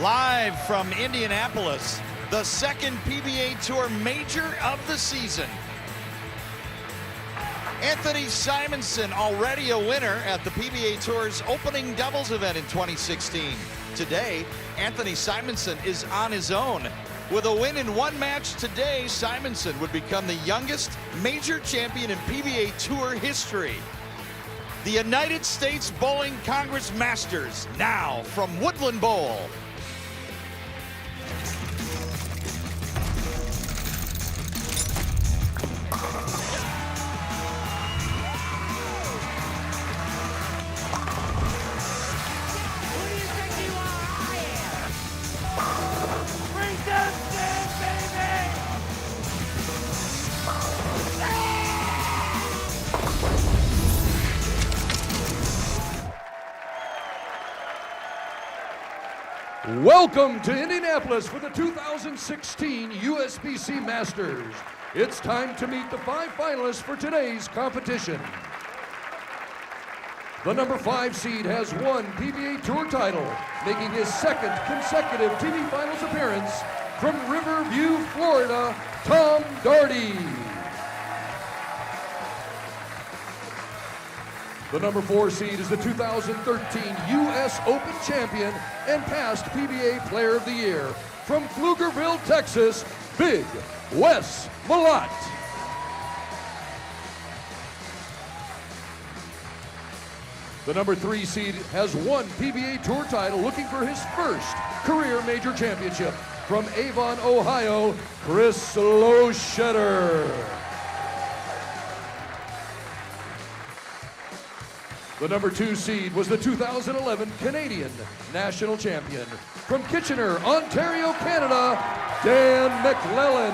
Live from Indianapolis, the second PBA Tour major of the season. Anthony Simonsen, already a winner at the PBA Tour's opening doubles event in 2016. Today, Anthony Simonsen is on his own. With a win in one match today, Simonsen would become the youngest major champion in PBA Tour history. The United States Bowling Congress Masters, now from Woodland Bowl. Welcome to Indianapolis for the 2016 USBC Masters. It's time to meet the 5 finalists for today's competition. The number 5 seed has one PBA Tour title, making his second consecutive TV Finals appearance from Riverview, Florida, Tom Daugherty. The number 4 seed is the 2013 U.S. Open champion and past PBA Player of the Year from Pflugerville, Texas, Big Wes Malott. The number 3 seed has one PBA Tour title, looking for his first career major championship from Avon, Ohio, Chris Loschetter. The number 2 seed was the 2011 Canadian national champion from Kitchener, Ontario, Canada, Dan MacLelland.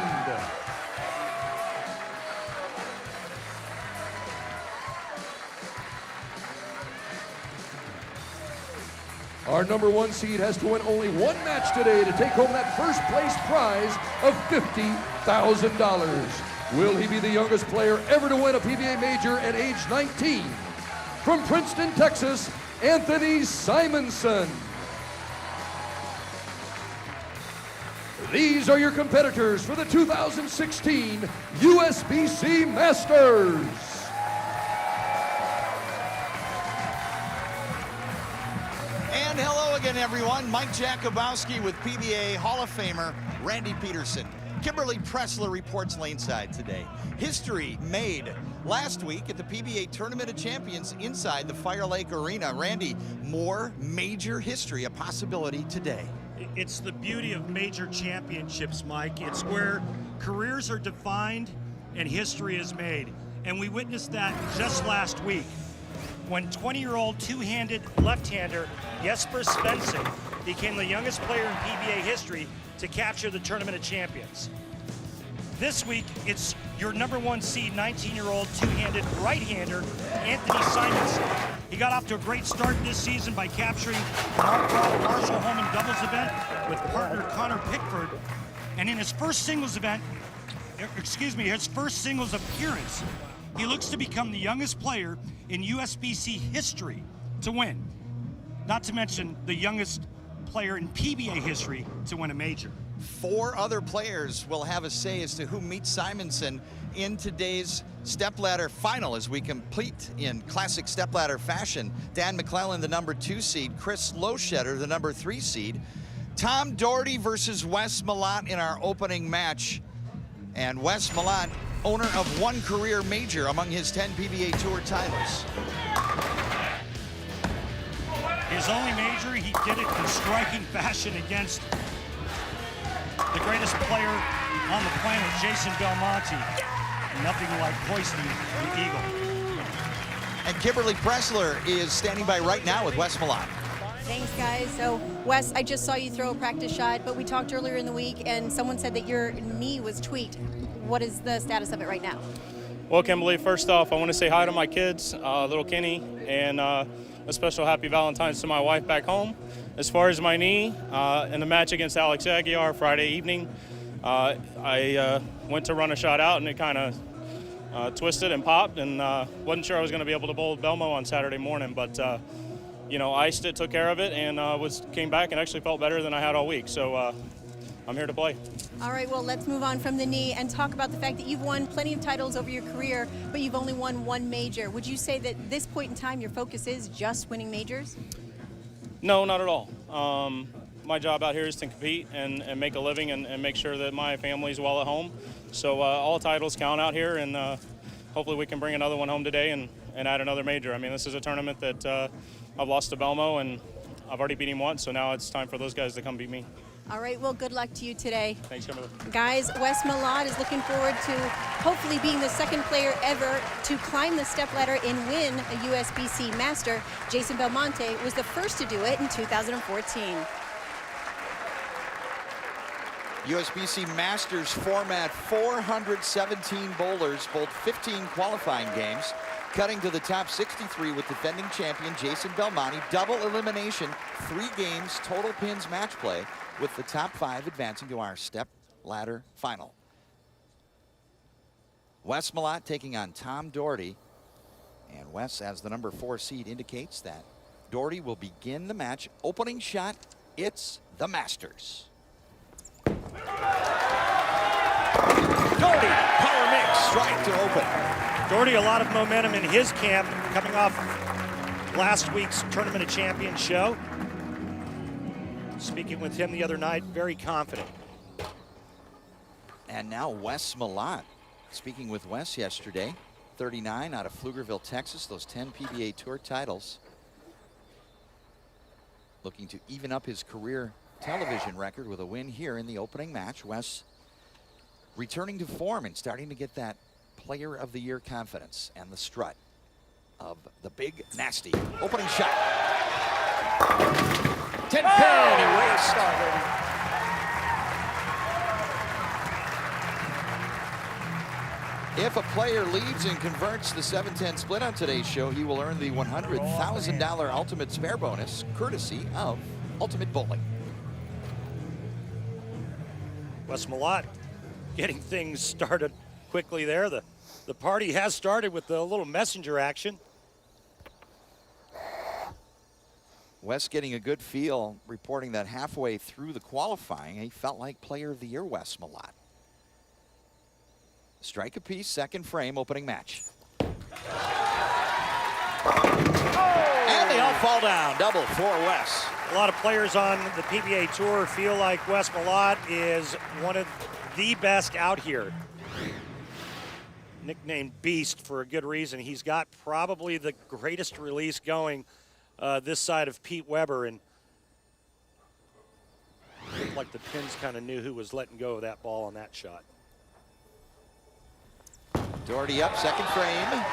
Our number 1 seed has to win only one match today to take home that first place prize of $50,000. Will he be the youngest player ever to win a PBA major at age 19? From Princeton, Texas, Anthony Simonsen. These are your competitors for the 2016 USBC Masters. And hello again, everyone. Mike Jakubowski with PBA Hall of Famer Randy Peterson. Kimberly Pressler reports laneside today. History made last week at the PBA Tournament of Champions inside the Fire Lake Arena. Randy, more major history, a possibility today. It's the beauty of major championships, Mike. It's where careers are defined and history is made. And we witnessed that just last week when 20-year-old two-handed left-hander Jesper Svensson became the youngest player in PBA history to capture the Tournament of Champions. This week, it's your number 1 seed, 19-year-old two-handed right-hander, Anthony Simonsen. He got off to a great start this season by capturing the Marshall Holman doubles event with partner Connor Pickford. And in his first singles appearance, he looks to become the youngest player in USBC history to win. Not to mention the youngest player in PBA history to win a major. 4 other players will have a say as to who meets Simonsen in today's stepladder final as we complete in classic stepladder fashion. Dan MacLelland, the number 2 seed, Chris Loschetter, the number 3 seed. Tom Daugherty versus Wes Malott in our opening match. And Wes Malott, owner of one career major among his 10 PBA Tour titles. His only major, he did it in striking fashion against the greatest player on the planet, Jason Belmonte. Nothing like hoisting the eagle. And Kimberly Pressler is standing by right now with Wes Malott. Thanks, guys. So, Wes, I just saw you throw a practice shot, but we talked earlier in the week, and someone said that your knee was tweaked. What is the status of it right now? Well, Kimberly, first off, I want to say hi to my kids, little Kenny, and a special happy Valentine's to my wife back home. As far as my knee, in the match against Alex Aguiar Friday evening, I went to run a shot out and it kind of twisted and popped, and wasn't sure I was going to be able to bowl Belmo on Saturday morning, but iced it, took care of it, and came back and actually felt better than I had all week. So I'm here to play. All right, well, let's move on from the knee and talk about the fact that you've won plenty of titles over your career, but you've only won one major. Would you say that at this point in time your focus is just winning majors? No, not at all. My job out here is to compete and make a living and make sure that my family's well at home. So all titles count out here, and hopefully we can bring another one home today and add another major. I mean, this is a tournament that I've lost to Belmo, and I've already beat him once, so now it's time for those guys to come beat me. All right, well, good luck to you today. Thanks, Kimberly. Guys, Wes Malott is looking forward to hopefully being the second player ever to climb the stepladder and win a USBC Master. Jason Belmonte was the first to do it in 2014. USBC Masters format, 417 bowlers, bowled 15 qualifying games, cutting to the top 63 with defending champion Jason Belmonte. Double elimination, 3 games, total pins match play, with the top 5 advancing to our step ladder final. Wes Malott taking on Tom Daugherty. And Wes, as the number 4 seed, indicates that Daugherty will begin the match. Opening shot, it's the Masters. Daugherty, power mix. Strike to open. Daugherty, a lot of momentum in his camp coming off last week's Tournament of Champions show. Speaking with him the other night, very confident. And now Wes Malott. Speaking with Wes yesterday, 39 out of Pflugerville, Texas, those 10 PBA Tour titles. Looking to even up his career television record with a win here in the opening match. Wes returning to form and starting to get that Player of the Year confidence and the strut of the big nasty. Opening shot. 10 pin erased. If a player leads and converts the 7-10 split on today's show, he will earn the $100,000 ultimate spare bonus, courtesy of Ultimate Bowling. Wes Malott getting things started quickly there. The party has started with a little messenger action. Wes getting a good feel, reporting that halfway through the qualifying, he felt like Player of the Year Wes Malott. Strike apiece, second frame, opening match. And they all fall down. Double for Wes. A lot of players on the PBA Tour feel like Wes Malott is one of the best out here. Nicknamed Beast for a good reason. He's got probably the greatest release going this side of Pete Weber, and looked like the pins kind of knew who was letting go of that ball on that shot. Daugherty up, second frame,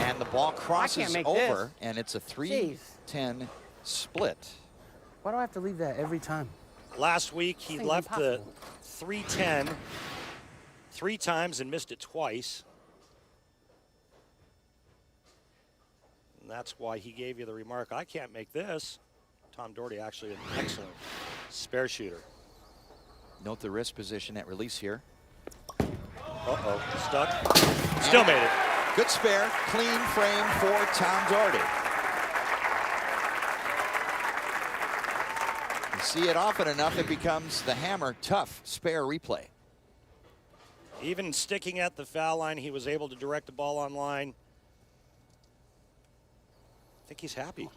and the ball crosses over, and it's a 3-10 split. Why do I have to leave that every time? Last week he left the 3-10 3 times and missed it twice. And that's why he gave you the remark, I can't make this. Tom Daugherty actually an excellent spare shooter. Note the wrist position at release here. Uh-oh, stuck. Still made it. Good spare, clean frame for Tom Daugherty. You see it often enough, it becomes the hammer tough spare replay. Even sticking at the foul line, he was able to direct the ball on line. I think he's happy.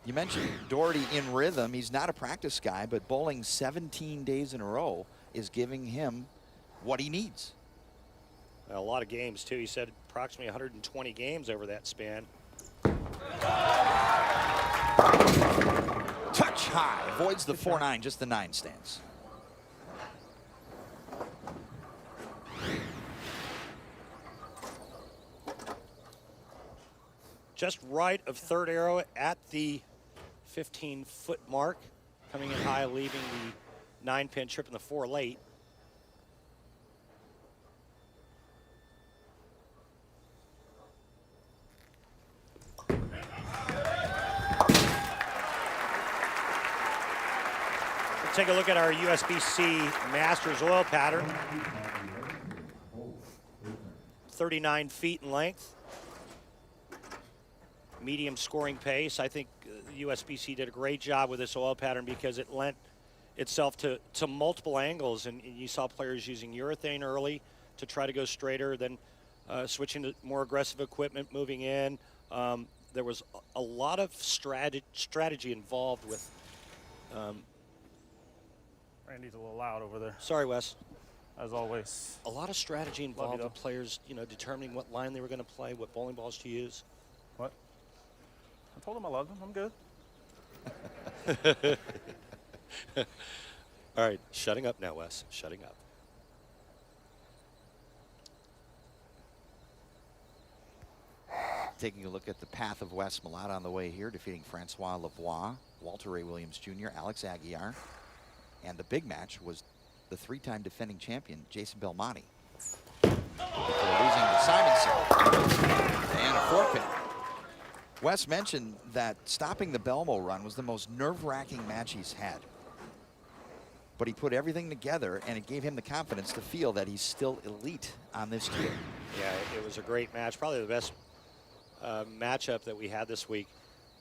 You mentioned Daugherty in rhythm. He's not a practice guy, but bowling 17 days in a row is giving him what he needs. A lot of games, too. He said approximately 120 games over that span. Touch high, avoids the 4-9, just the 9 stands. Just right of third arrow at the 15-foot mark. Coming in high, leaving the 9-pin, tripping the 4 late. Take a look at our USBC Masters oil pattern. 39 feet in length. Medium scoring pace. I think the USBC did a great job with this oil pattern because it lent itself to multiple angles, and you saw players using urethane early to try to go straighter, then switching to more aggressive equipment, moving in. There was a lot of strategy involved with. Randy's a little loud over there. Sorry, Wes. As always. A lot of strategy involved with players, determining what line they were going to play, what bowling balls to use. What? I told him I loved him. I'm good. All right, shutting up now, Wes. Shutting up. Taking a look at the path of Wes Malott on the way here, defeating Francois Lavoie, Walter Ray Williams Jr., Alex Aguiar. And the big match was the 3-time defending champion, Jason Belmonte. Before losing to Simonsen. And a forfeit. Wes mentioned that stopping the Belmo run was the most nerve-wracking match he's had. But he put everything together, and it gave him the confidence to feel that he's still elite on this tour. Yeah, it was a great match. Probably the best matchup that we had this week.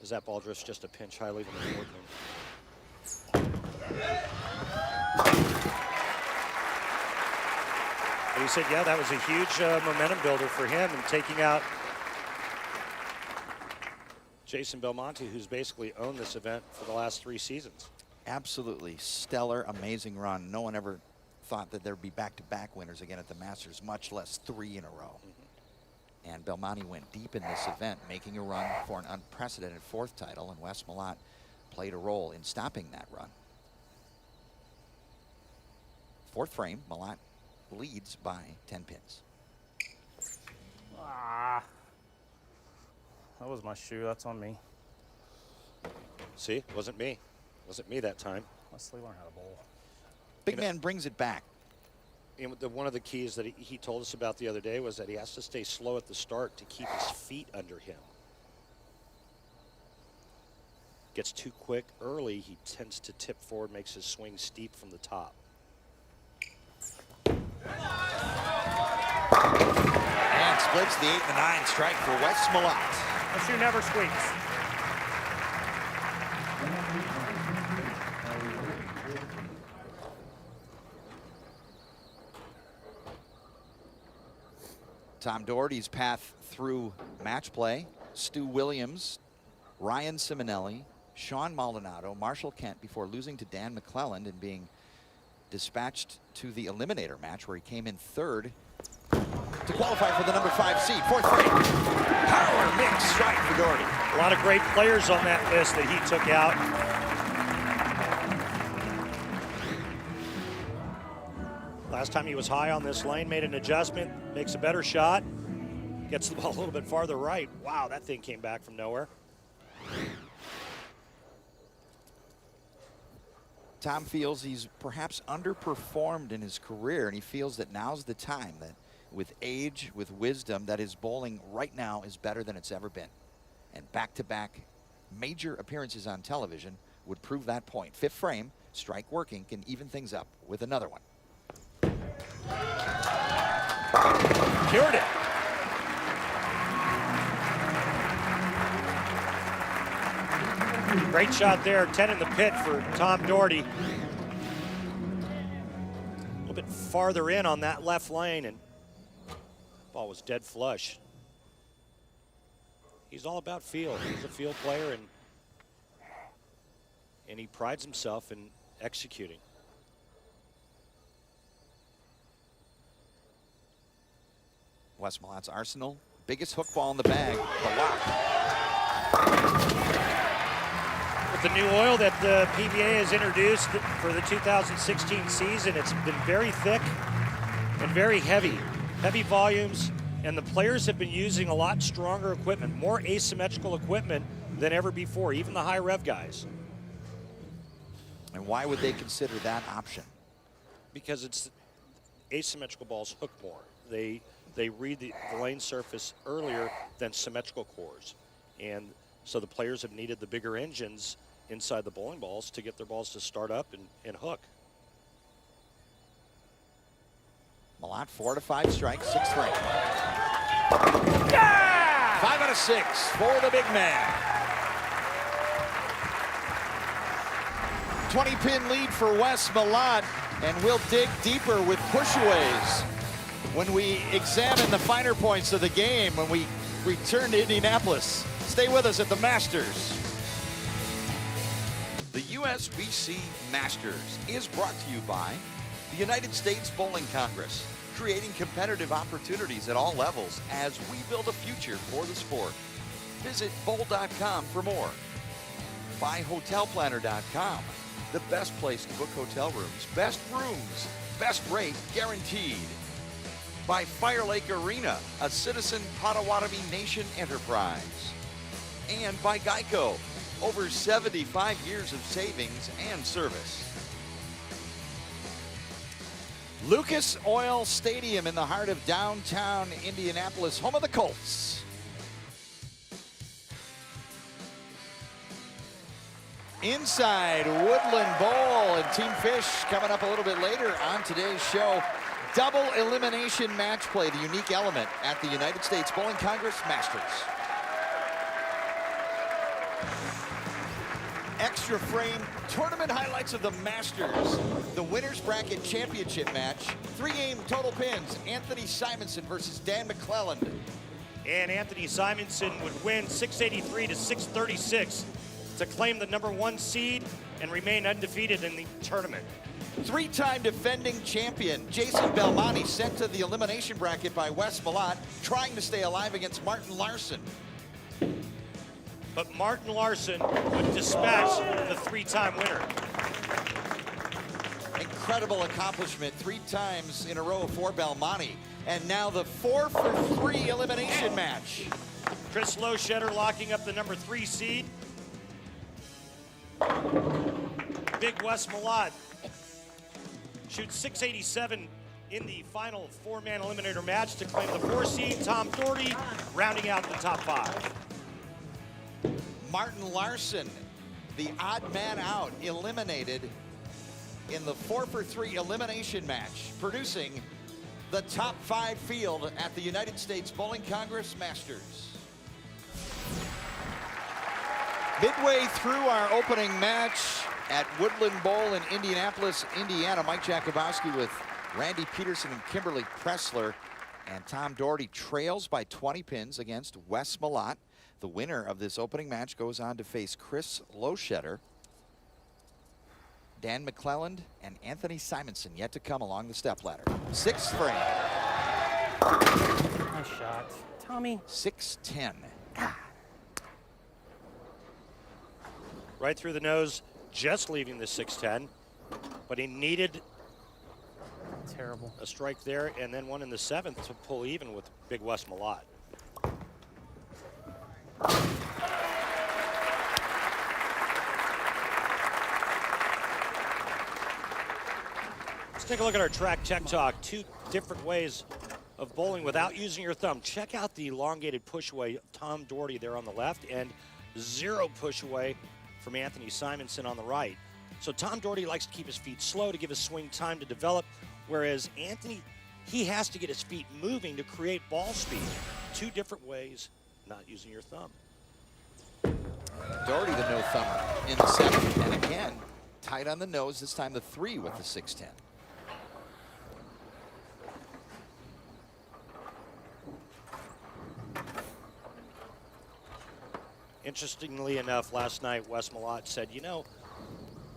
Is that ball drifts just a pinch high leaving the fourth man. He said, yeah, that was a huge momentum builder for him, and taking out Jason Belmonte, who's basically owned this event for the last 3 seasons. Absolutely stellar, amazing run. No one ever thought that there'd be back-to-back winners again at the Masters, much less 3 in a row. And Belmonte went deep in this event, making a run for an unprecedented 4th title, and Wes Malott played a role in stopping that run. 4th frame, Malott leads by 10 pins. Ah. That was my shoe. That's on me. See, it wasn't me. It wasn't me that time. Leslie learned how to bowl. Big man brings it back. And one of the keys that he told us about the other day was that he has to stay slow at the start to keep his feet under him. Gets too quick early, he tends to tip forward, makes his swing steep from the top. And splits the 8 and the 9 strike for Wes Malott. The shoe never squeaks. Tom Daugherty's path through match play, Stu Williams, Ryan Simonelli, Sean Maldonado, Marshall Kent before losing to Dan MacLelland and being dispatched to the eliminator match where he came in 3rd to qualify for the number 5 seed. 4th frame. Power mix strike for Daugherty. A lot of great players on that list that he took out. Last time he was high on this lane, made an adjustment, makes a better shot, gets the ball a little bit farther right. Wow, that thing came back from nowhere. Tom feels he's perhaps underperformed in his career, and he feels that now's the time, that with age, with wisdom, that his bowling right now is better than it's ever been. And back-to-back major appearances on television would prove that point. 5th frame, strike working, can even things up with another one. Cured it. Great shot there, 10 in the pit for Tom Daugherty. A little bit farther in on that left lane, and ball was dead flush. He's all about feel. He's a field player, and he prides himself in executing. Wes Malott's arsenal, biggest hook ball in the bag, the lock. With the new oil that the PBA has introduced for the 2016 season, it's been very thick and very heavy. Heavy volumes, and the players have been using a lot stronger equipment, more asymmetrical equipment than ever before, even the high rev guys. And why would they consider that option? Because it's asymmetrical balls hook more. They read the lane surface earlier than symmetrical cores. And so the players have needed the bigger engines inside the bowling balls to get their balls to start up and hook. Malott 4 to 5 strikes, 6th frame. Yeah! 5 out of 6 for the big man. 20-pin lead for Wes Malott, and we'll dig deeper with pushaways when we examine the finer points of the game when we return to Indianapolis. Stay with us at the Masters. The USBC Masters is brought to you by the United States Bowling Congress, creating competitive opportunities at all levels as we build a future for the sport. Visit bowl.com for more. By hotelplanner.com, the best place to book hotel rooms, best rate guaranteed. By Fire Lake Arena, a Citizen Potawatomi Nation enterprise. And by Geico, over 75 years of savings and service. Lucas Oil Stadium in the heart of downtown Indianapolis, home of the Colts. Inside Woodland Bowl, and Team Fish coming up a little bit later on today's show. Double elimination match play, the unique element at the United States Bowling Congress Masters. Extra frame tournament highlights of the Masters. The winner's bracket championship match. 3-game total pins. Anthony Simonsen versus Dan MacLelland. And Anthony Simonsen would win 683 to 636 to claim the #1 seed and remain undefeated in the tournament. 3-time defending champion Jason Belmonte sent to the elimination bracket by Wes Malott, trying to stay alive against Martin Larson. But Martin Larson would dispatch the 3-time winner. Incredible accomplishment, 3 times in a row for Belmonte. And now the 4-for-3 elimination match. Chris Loschetter locking up the #3 seed. Big Wes Malott shoots 687 in the final 4-man eliminator match to claim the 4 seed. Tom Daugherty rounding out the top 5. Martin Larson, the odd man out, eliminated in the 4-for-3 elimination match, producing the top 5 field at the United States Bowling Congress Masters. Midway through our opening match at Woodland Bowl in Indianapolis, Indiana, Mike Jakubowski with Randy Peterson and Kimberly Pressler, and Tom Daugherty trails by 20 pins against Wes Malott. The winner of this opening match goes on to face Chris Loschetter. Dan MacLelland and Anthony Simonsen yet to come along the stepladder. 6th frame. Nice shot. Tommy. 6-10. Right through the nose, just leaving the 610, but he needed Terrible. a strike there and then one in the 7th to pull even with Big Wes Malott. Let's take a look at our track tech talk. 2 different ways of bowling without using your thumb. Check out the elongated push away, Tom Daugherty there on the left, and 0 push away from Anthony Simonsen on the right. So Tom Daugherty likes to keep his feet slow to give his swing time to develop, whereas Anthony, he has to get his feet moving to create ball speed. 2 different ways, not using your thumb. Daugherty the no thumber in the 7th, and again tight on the nose, this time the 3 with the 610. Interestingly enough, last night Wes Malott said, you know,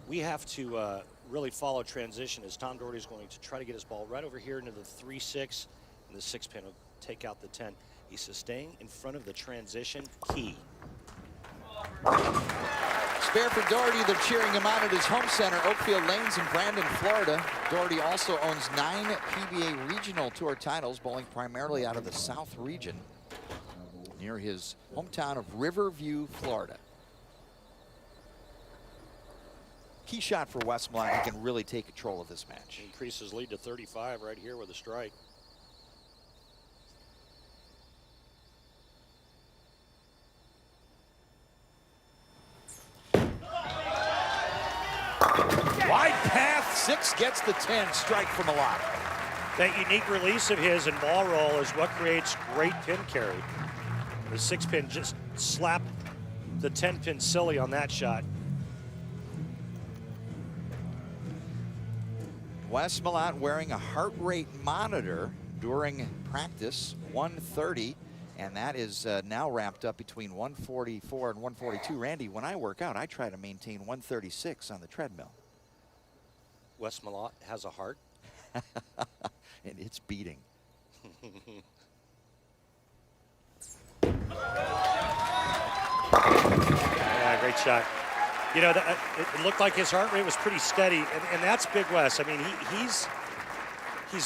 we have to really follow transition as Tom Daugherty is going to try to get his ball right over here into the 3-6, and the 6 pin will take out the 10. He says staying in front of the transition, key. Spare for Daugherty. They're cheering him on at his home center, Oakfield Lanes in Brandon, Florida. Daugherty also owns 9 PBA Regional Tour titles, bowling primarily out of the South region, near his hometown of Riverview, Florida. Key shot for Wes Malott. He can really take control of this match. Increases lead to 35 right here with a strike. Wide path, 6 gets the 10, strike from Malott. That unique release of his and ball roll is what creates great pin carry. The 6 pin just slapped the 10 pin silly on that shot. Wes Malott wearing a heart rate monitor during practice, 130, and that is now wrapped up between 144 and 142. Randy, when I work out, I try to maintain 136 on the treadmill. Wes Malott has a heart. And it's beating. Yeah, great shot. You know, it looked like his heart rate was pretty steady, and that's Big Wes. I mean, he's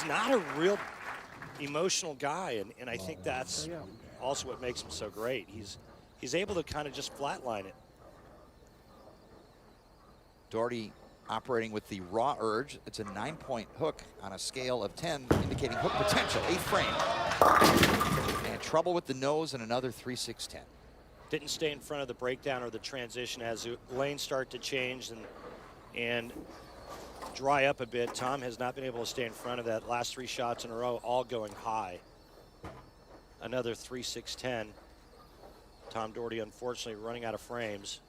not a real emotional guy, and I think that's also what makes him so great. He's able to kind of just flatline it. Daugherty operating with the raw urge. It's a 9-point hook on a scale of 10, indicating hook potential. 8th frame. And trouble with the nose and another 3-6-10. Didn't stay in front of the breakdown or the transition as the lanes start to change and dry up a bit. Tom has not been able to stay in front of that. Last 3 shots in a row, all going high. Another 3-6-10. Tom Daugherty, unfortunately, running out of frames.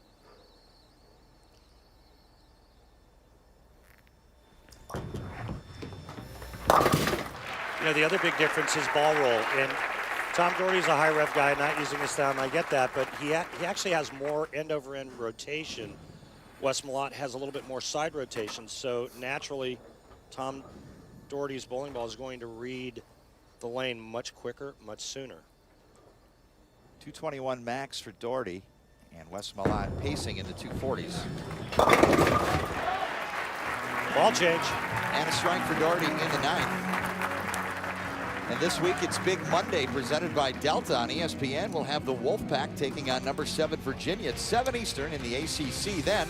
You know, the other big difference is ball roll. And Tom Daugherty's a high rev guy, not using his thumb, I get that, but he actually has more end-over-end rotation. Wes Malott has a little bit more side rotation, so naturally, Tom Daugherty's bowling ball is going to read the lane much quicker, much sooner. 221 max for Daugherty, and Wes Malott pacing in the 240s. Ball change. And a strike for Daugherty in the 9th. And this week it's Big Monday presented by Delta on ESPN. We'll have the Wolfpack taking on number 7 Virginia at 7 Eastern in the ACC. Then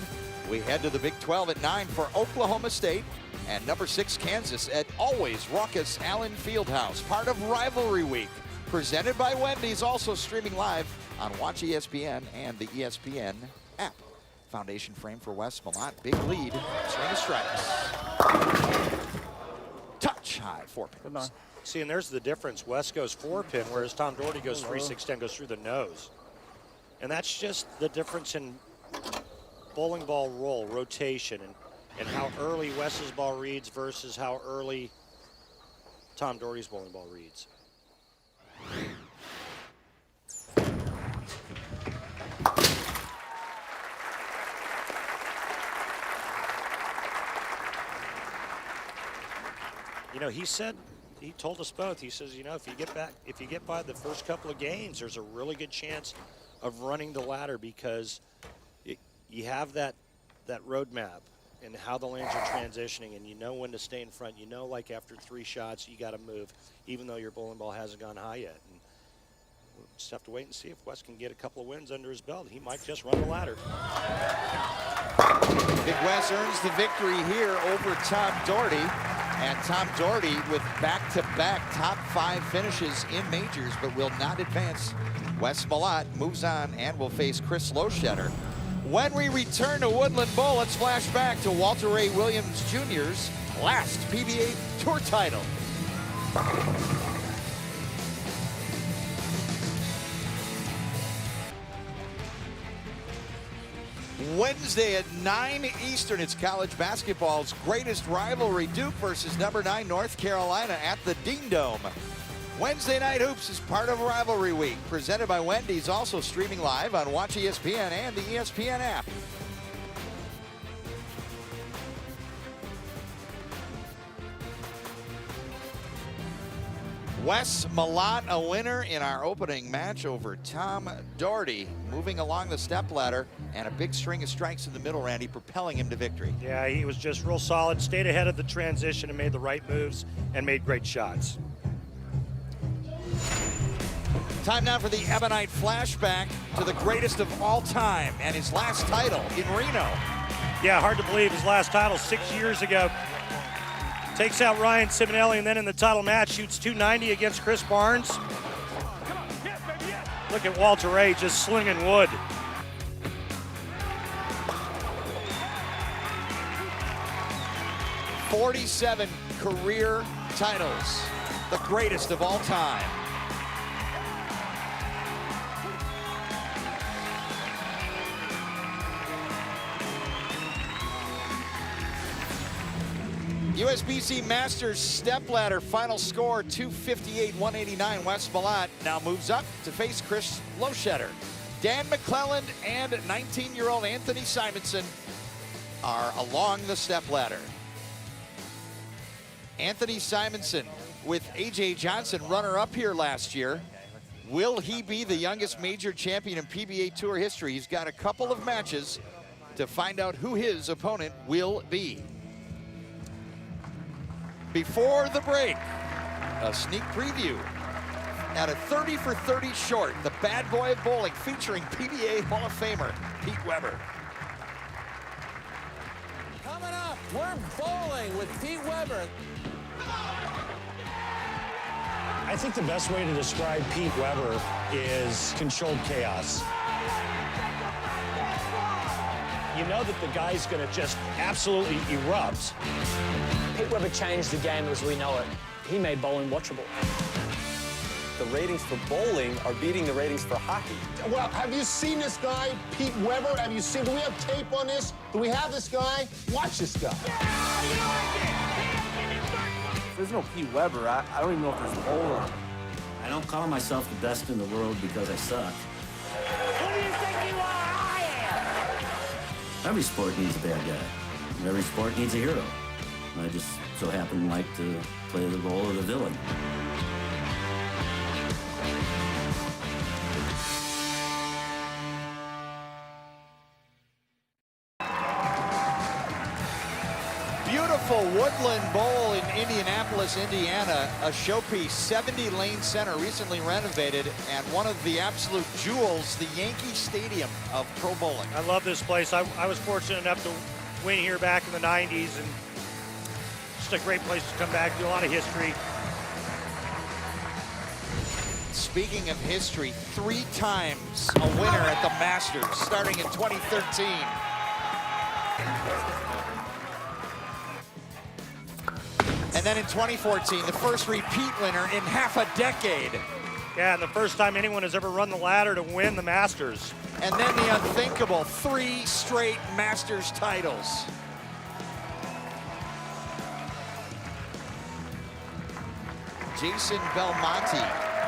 we head to the Big 12 at 9 for Oklahoma State and number 6 Kansas at always raucous Allen Fieldhouse. Part of Rivalry Week presented by Wendy's, also streaming live on Watch ESPN and the ESPN app. Foundation frame for Wes Malott. Big lead. Swing of strikes. Touch high 4-pin. See, and there's the difference. Wes goes 4-pin, whereas Tom Daugherty goes 3-6-10, goes through the nose. And that's just the difference in bowling ball roll, rotation, and how early Wes's ball reads versus how early Tom Daugherty's bowling ball reads. You know, he told us both, he says, you know, if you get by the first couple of games, there's a really good chance of running the ladder because you have that roadmap and how the lanes are transitioning, and you know when to stay in front. You know, like after 3 shots, you got to move, even though your bowling ball hasn't gone high yet. And we'll just have to wait and see if Wes can get a couple of wins under his belt. He might just run the ladder. Big Wes earns the victory here over Tom Daugherty. And Tom Daugherty with back-to-back top 5 finishes in majors, but will not advance. Wes Malott moves on and will face Chris Loschetter. When we return to Woodland Bowl, let's flash back to Walter Ray Williams Jr.'s last PBA Tour title. Wednesday at 9 Eastern, it's college basketball's greatest rivalry, Duke versus number 9 North Carolina at the Dean Dome. Wednesday Night Hoops is part of Rivalry Week, presented by Wendy's, also streaming live on Watch ESPN and the ESPN app. Wes Malott, a winner in our opening match over Tom Daugherty, moving along the stepladder, and a big string of strikes in the middle, Randy, propelling him to victory. Yeah, he was just real solid, stayed ahead of the transition and made the right moves and made great shots. Time now for the Ebonite flashback to the greatest of all time and his last title in Reno. Yeah, hard to believe his last title 6 years ago. Takes out Ryan Simonelli, and then in the title match shoots 290 against Chris Barnes. Look at Walter Ray just slinging wood. '47 career titles, the greatest of all time. USBC Masters stepladder final score 258-189. Wes Malott now moves up to face Chris Loschetter. Dan MacLelland and 19-year-old Anthony Simonsen are along the stepladder. Anthony Simonsen with A.J. Johnson, runner-up here last year. Will he be the youngest major champion in PBA Tour history? He's got a couple of matches to find out who his opponent will be. Before the break, a sneak preview at a 30 for 30 short, the bad boy of bowling, featuring PBA Hall of Famer Pete Weber. Coming up, we're bowling with Pete Weber. I think the best way to describe Pete Weber is controlled chaos. You know that the guy's going to just absolutely erupt. Pete Weber changed the game as we know it. He made bowling watchable. The ratings for bowling are beating the ratings for hockey. Well, have you seen this guy, Pete Weber? Have you seen, do we have tape on this? Do we have this guy? Watch this guy. If there's no Pete Weber, I don't even know if there's a bowler. I don't call myself the best in the world because I suck. Who do you think you are? I am. Every sport needs a bad guy. And every sport needs a hero. I just so happen to like to play the role of the villain. Beautiful Woodland Bowl in Indianapolis, Indiana. A showpiece, 70-lane center, recently renovated, and one of the absolute jewels, the Yankee Stadium of pro bowling. I love this place. I was fortunate enough to win here back in the 90s, and just a great place to come back, do a lot of history. Speaking of history, 3 times a winner at the Masters, starting in 2013. And then in 2014, the first repeat winner in half a decade. Yeah, and the first time anyone has ever run the ladder to win the Masters. And then the unthinkable, 3 straight Masters titles. Jason Belmonte,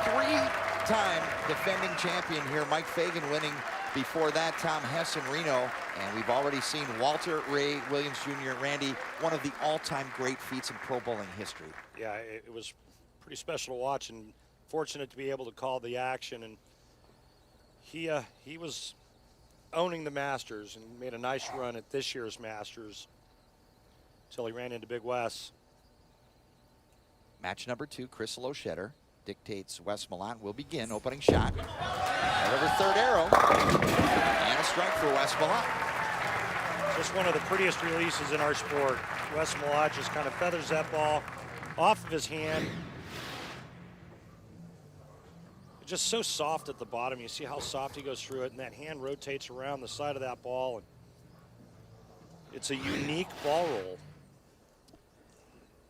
3-time defending champion here. Mike Fagan winning before that, Tom Hess in Reno. And we've already seen Walter Ray Williams Jr., Randy, one of the all-time great feats in pro bowling history. Yeah, it was pretty special to watch, and fortunate to be able to call the action. And he was owning the Masters and made a nice run at this year's Masters until he ran into Big Wes. Match number 2, Chris Loschetter dictates Wes Malott will begin. Opening shot. Over third arrow. And a strike for Wes Malott. Just one of the prettiest releases in our sport. Wes Malott just kind of feathers that ball off of his hand. It's just so soft at the bottom. You see how soft he goes through it, and that hand rotates around the side of that ball. And it's a unique ball roll.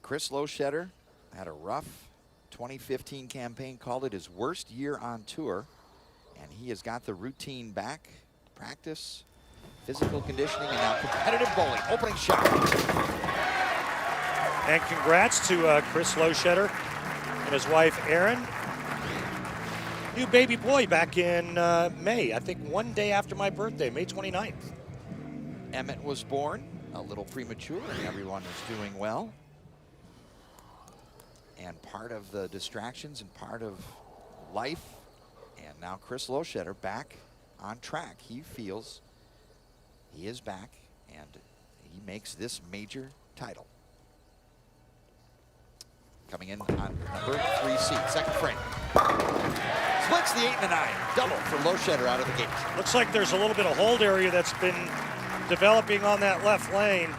Chris Loschetter had a rough 2015 campaign, called it his worst year on tour, and he has got the routine back, practice, physical conditioning, and now competitive bowling. Opening shot. And congrats to Chris Loschetter and his wife Erin. New baby boy back in May, I think one day after my birthday, May 29th. Emmett was born a little premature, and everyone is doing well. And part of the distractions and part of life. And now Chris Loschetter back on track. He feels he is back, and he makes this major title. Coming in on number 3 seed, second frame. Splits the 8 and the 9. Double for Loschetter out of the gate. Looks like there's a little bit of hold area that's been developing on that left lane.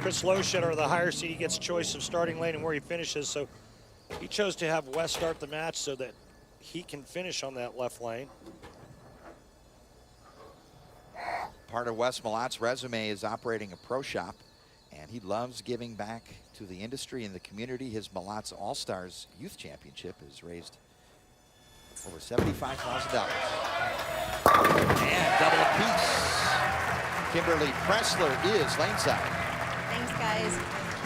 Chris Loschetter, the higher seed, he gets choice of starting lane and where he finishes, so he chose to have Wes start the match so that he can finish on that left lane. Part of Wes Malott's resume is operating a pro shop, and he loves giving back to the industry and the community. His Malott's All-Stars Youth Championship has raised over $75,000. And double apiece. Kimberly Pressler is laneside. Thanks, guys.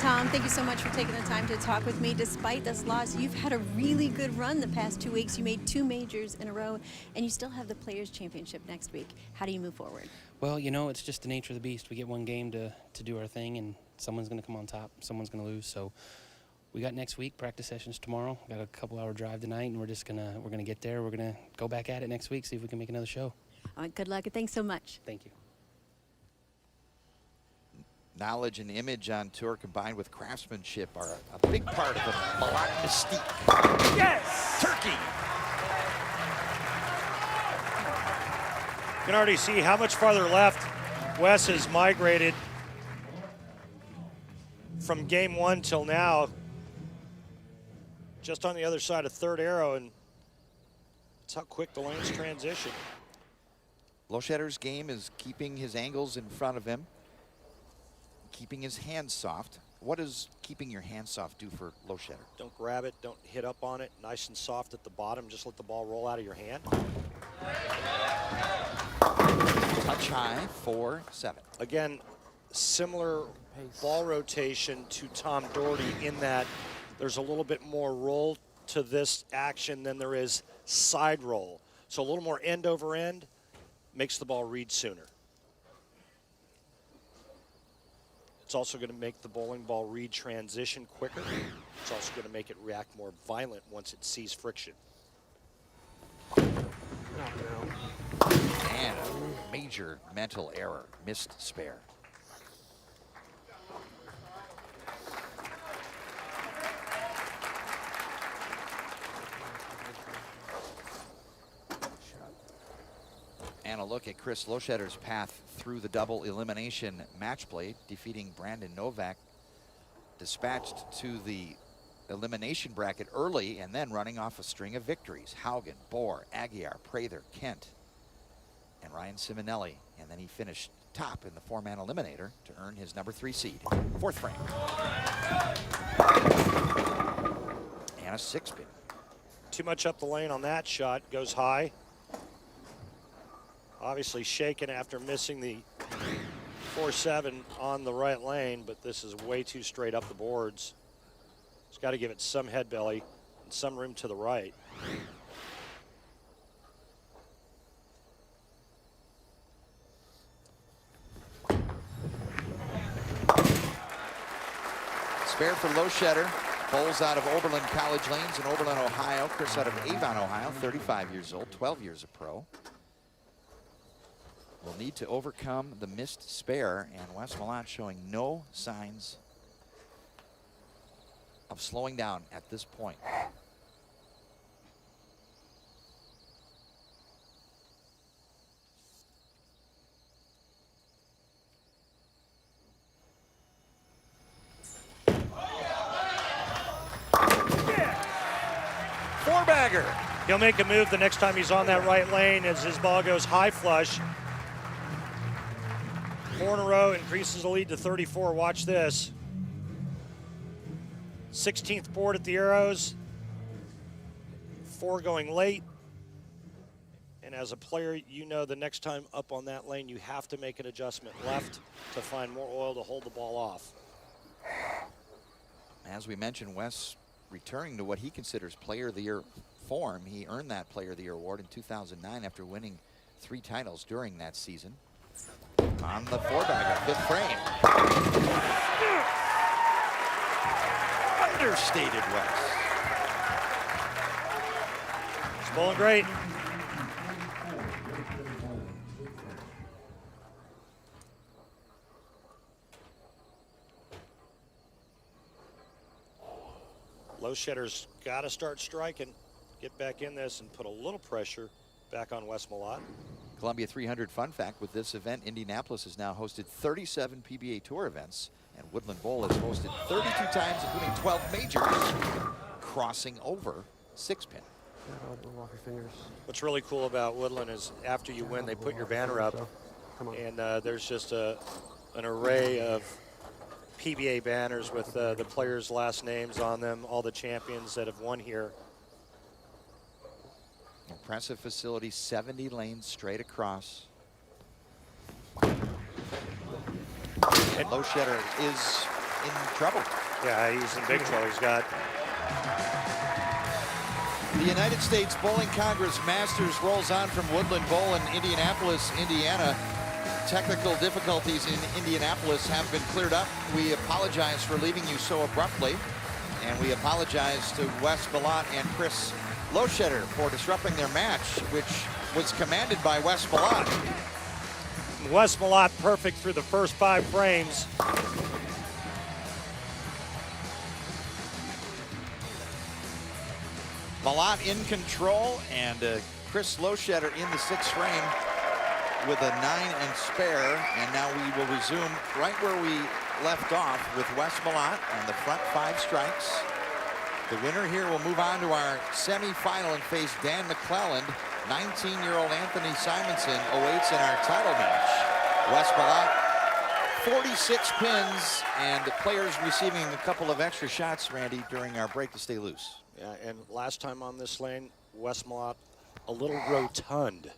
Tom, thank you so much for taking the time to talk with me. Despite this loss, you've had a really good run the past 2 weeks. You made 2 majors in a row, and you still have the Players' Championship next week. How do you move forward? Well, you know, it's just the nature of the beast. We get one game to do our thing, and someone's going to come on top, someone's going to lose. So we got next week, practice sessions tomorrow. Got a couple-hour drive tonight, and we're gonna get there. We're gonna go back at it next week, see if we can make another show. All right, good luck, and thanks so much. Thank you. Knowledge and image on tour combined with craftsmanship are a big part of the Malott mystique. Yes! Turkey! You can already see how much farther left Wes has migrated from game 1 till now. Just on the other side of third arrow, and that's how quick the lanes transition. Lochetter's game is keeping his angles in front of him, keeping his hands soft. What does keeping your hands soft do for Loschetter? Don't grab it, don't hit up on it, nice and soft at the bottom, just let the ball roll out of your hand. Touch high, 4-7. Again, similar ball rotation to Tom Daugherty in that there's a little bit more roll to this action than there is side roll. So a little more end over end makes the ball read sooner. It's also going to make the bowling ball read transition quicker. It's also going to make it react more violent once it sees friction. And a major mental error, missed spare. And a look at Chris Lochetter's path through the double elimination match play, defeating Brandon Novak, dispatched to the elimination bracket early and then running off a string of victories. Haugen, Bohr, Aguiar, Prather, Kent, and Ryan Simonelli. And then he finished top in the 4-man eliminator to earn his number 3 seed. 4th frame. And a 6-pin. Too much up the lane on that shot, goes high. Obviously shaken after missing the 4-7 on the right lane, but this is way too straight up the boards. He's got to give it some head belly and some room to the right. Spare for Loschetter. Bowls out of Oberlin College Lanes in Oberlin, Ohio. Chris out of Avon, Ohio, 35 years old, 12 years a pro. Will need to overcome the missed spare, and Wes Malott showing no signs of slowing down at this point. Four-bagger. He'll make a move the next time he's on that right lane as his ball goes high flush. 4 in a row, increases the lead to 34. Watch this. 16th board at the arrows. 4 going late. And as a player, you know the next time up on that lane, you have to make an adjustment left to find more oil to hold the ball off. As we mentioned, Wes returning to what he considers Player of the Year form. He earned that Player of the Year award in 2009 after winning 3 titles during that season. On the 4-bagger, 5th frame. Understated Wes. He's bowling great. Lochetter's got to start striking, get back in this and put a little pressure back on Wes Malott. Columbia 300 fun fact with this event, Indianapolis has now hosted 37 PBA Tour events, and Woodland Bowl has hosted 32 times, including 12 majors, crossing over 6-pin. What's really cool about Woodland is after you win, they put your banner up, and there's just an array of PBA banners with the players' last names on them, all the champions that have won here. Impressive facility, 70 lanes straight across. And Loschetter is in trouble. Yeah, he's in big trouble. He's got The United States Bowling Congress Masters rolls on from Woodland Bowl in Indianapolis, Indiana. Technical difficulties in Indianapolis have been cleared up. We apologize for leaving you so abruptly. And we apologize to Wes Malott and Chris Loschetter for disrupting their match, which was commanded by Wes Malott. Wes Malott perfect through the first 5 frames. Malott in control, and Chris Loschetter in the 6th frame with a 9 and spare. And now we will resume right where we left off with Wes Malott on the front 5 strikes. The winner here will move on to our semifinal and face Dan MacLelland. 19-year-old Anthony Simonsen awaits in our title match. Wes Malott, 46 pins, and the players receiving a couple of extra shots, Randy, during our break to stay loose. Yeah, and last time on this lane, Wes Malott a little rotund.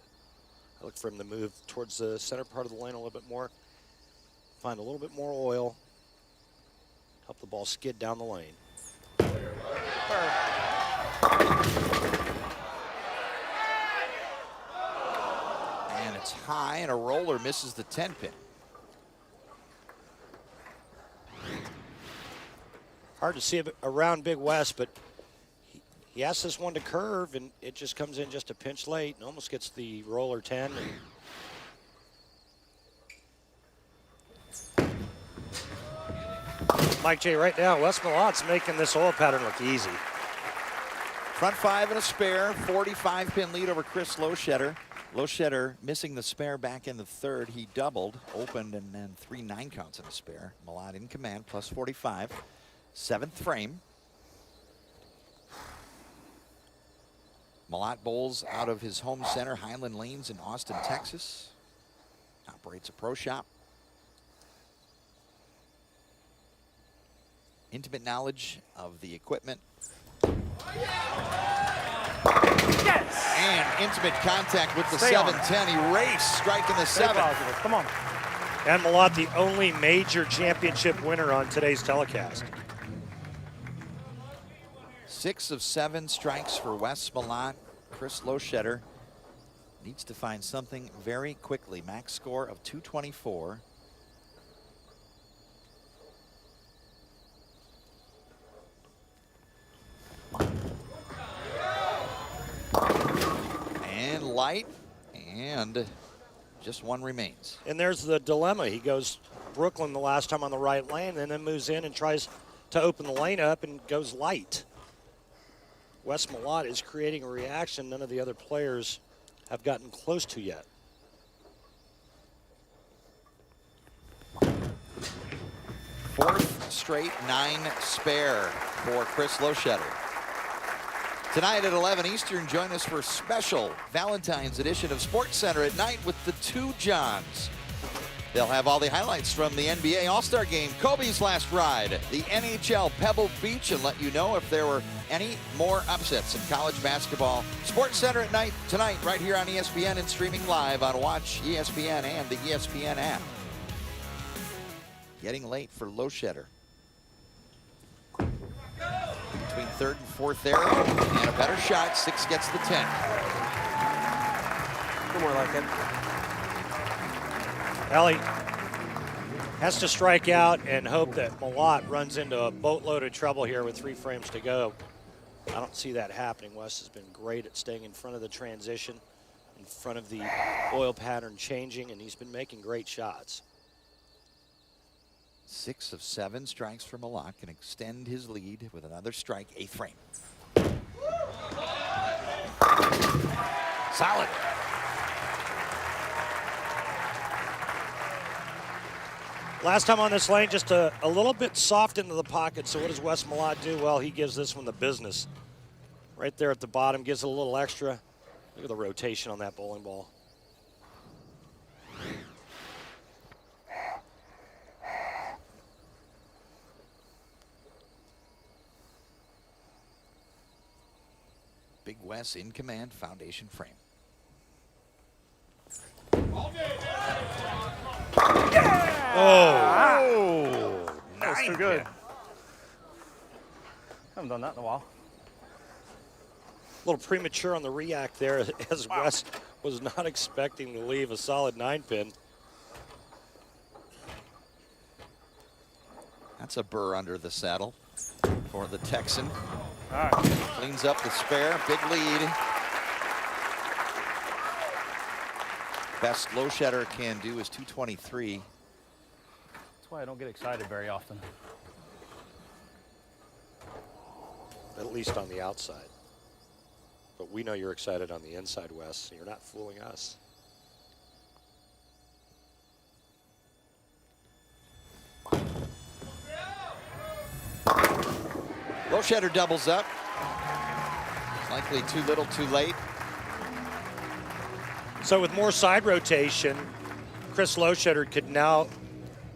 I look for him to move towards the center part of the lane a little bit more, find a little bit more oil, help the ball skid down the lane. And it's high, and a roller misses the 10-pin. Hard to see around Big West, but he asks this one to curve, and it just comes in just a pinch late and almost gets the roller 10. Mike J, right now, Wes Malott's making this oil pattern look easy. Front 5 and a spare, 45-pin lead over Chris Loschetter. Loschetter missing the spare back in the 3rd. He doubled, opened, and then 3 9-counts in a spare. Malott in command, plus 45. 7th frame. Malott bowls out of his home center, Highland Lanes in Austin, Texas. Operates a pro shop. Intimate knowledge of the equipment. Yes! And intimate contact with the 7-10. He raced, striking the 7. Come on. And Malott, the only major championship winner on today's telecast. 6 of 7 strikes for Wes Malott. Chris Loschetter needs to find something very quickly. Max score of 224. And light, and just 1 remains. And there's the dilemma. He goes Brooklyn the last time on the right lane and then moves in and tries to open the lane up and goes light. Wes Malott is creating a reaction none of the other players have gotten close to yet. Fourth straight 9 spare for Chris Loschetter. Tonight at 11 Eastern, join us for a special Valentine's edition of SportsCenter at night with the 2 Johns. They'll have all the highlights from the NBA All-Star Game, Kobe's last ride, the NHL Pebble Beach, and let you know if there were any more upsets in college basketball. SportsCenter at night tonight right here on ESPN and streaming live on Watch ESPN and the ESPN app. Getting late for Loschetter. Between 3rd and 4th arrow, and a better shot. 6 gets the 10. More like it. Ellie has to strike out and hope that Malott runs into a boatload of trouble here with 3 frames to go. I don't see that happening. Wes has been great at staying in front of the transition, in front of the oil pattern changing, and he's been making great shots. 6 of 7 strikes for Malott, can extend his lead with another strike, 8th frame. Solid. Last time on this lane, just a little bit soft into the pocket. So what does Wes Malott do? Well, he gives this one the business. Right there at the bottom, gives it a little extra. Look at the rotation on that bowling ball. Big Wes in command, foundation frame. Oh, 9 good. Haven't done that in a while. A little premature on the react there, as Wes was not expecting to leave a solid 9-pin. That's a burr under the saddle for the Texan. All right. Cleans up the spare, big lead. Best Loschetter can do is 223. That's why I don't get excited very often. At least on the outside. But we know you're excited on the inside, Wes, so you're not fooling us. Loschetter doubles up. Likely too little, too late. So with more side rotation, Chris Loschetter could now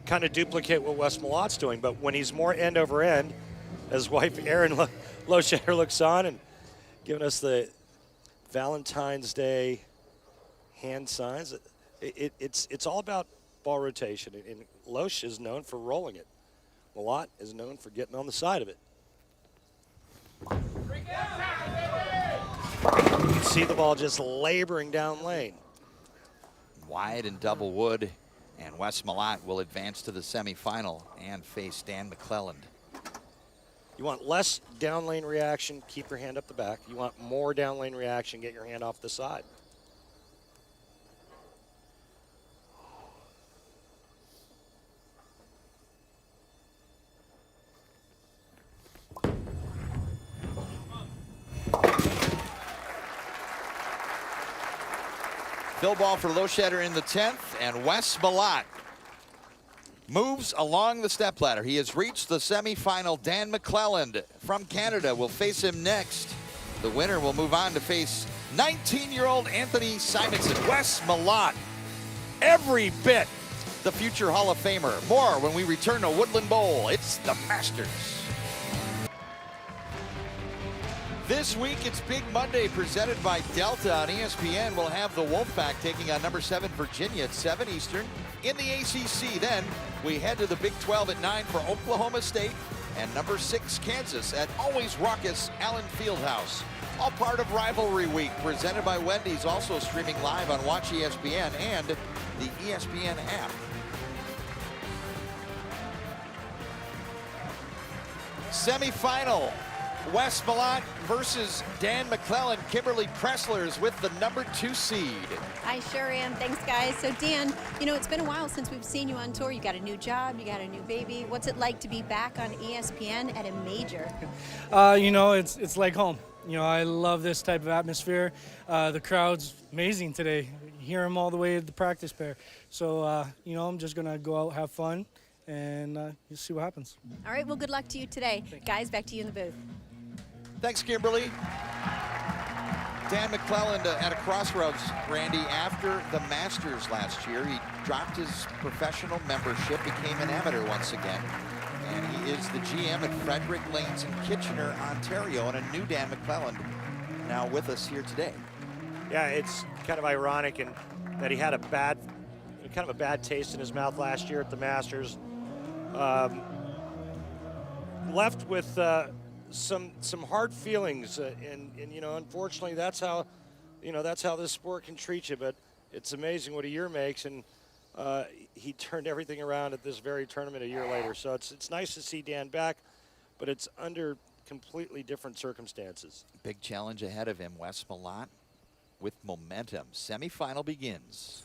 kind of duplicate what Wes Malott's doing, but when he's more end over end, as wife Erin Loschetter looks on and giving us the Valentine's Day hand signs, it's all about ball rotation, and Losch is known for rolling it. Malott is known for getting on the side of it. You can see the ball just laboring down lane. Wide and double wood, and Wes Malott will advance to the semifinal and face Dan MacLelland. You want less down lane reaction, keep your hand up the back. You want more down lane reaction, get your hand off the side. Fill ball for Loschetter in the 10th, and Wes Malott moves along the stepladder. He has reached the semifinal. Dan MacLelland from Canada will face him next. The winner will move on to face 19-year-old Anthony Simonsen. Wes Malott, every bit the future Hall of Famer. More when we return to Woodland Bowl. It's the Masters. This week, it's Big Monday presented by Delta on ESPN. We'll have the Wolfpack taking on number 7 Virginia at 7 Eastern in the ACC. Then we head to the Big 12 at 9 for Oklahoma State and number 6 Kansas at always raucous Allen Fieldhouse. All part of Rivalry Week presented by Wendy's, also streaming live on Watch ESPN and the ESPN app. Semifinal. Wes Malott versus Dan MacLelland. Kimberly Pressler is with the number 2 seed. I sure am. Thanks, guys. So, Dan, you know, it's been a while since we've seen you on tour. You got a new job. You got a new baby. What's it like to be back on ESPN at a major? You know, it's like home. You know, I love this type of atmosphere. The crowd's amazing today. You hear them all the way to the practice pair. So, you know, I'm just going to go out, have fun, and you'll see what happens. All right, well, good luck to you today. Guys, back to you in the booth. Thanks, Kimberly. Dan MacLelland at a crossroads, Randy. After the Masters last year, he dropped his professional membership, became an amateur once again. And he is the GM at Frederick Lanes in Kitchener, Ontario, and a new Dan MacLelland now with us here today. Yeah, it's kind of ironic and that he had a bad taste in his mouth last year at the Masters. Left with some hard feelings, and you know, unfortunately, that's how this sport can treat you. But it's amazing what a year makes, and he turned everything around at this very tournament a year later. So it's nice to see Dan back, but it's under completely different circumstances. Big challenge ahead of him. Wes Malott with momentum. Semifinal begins.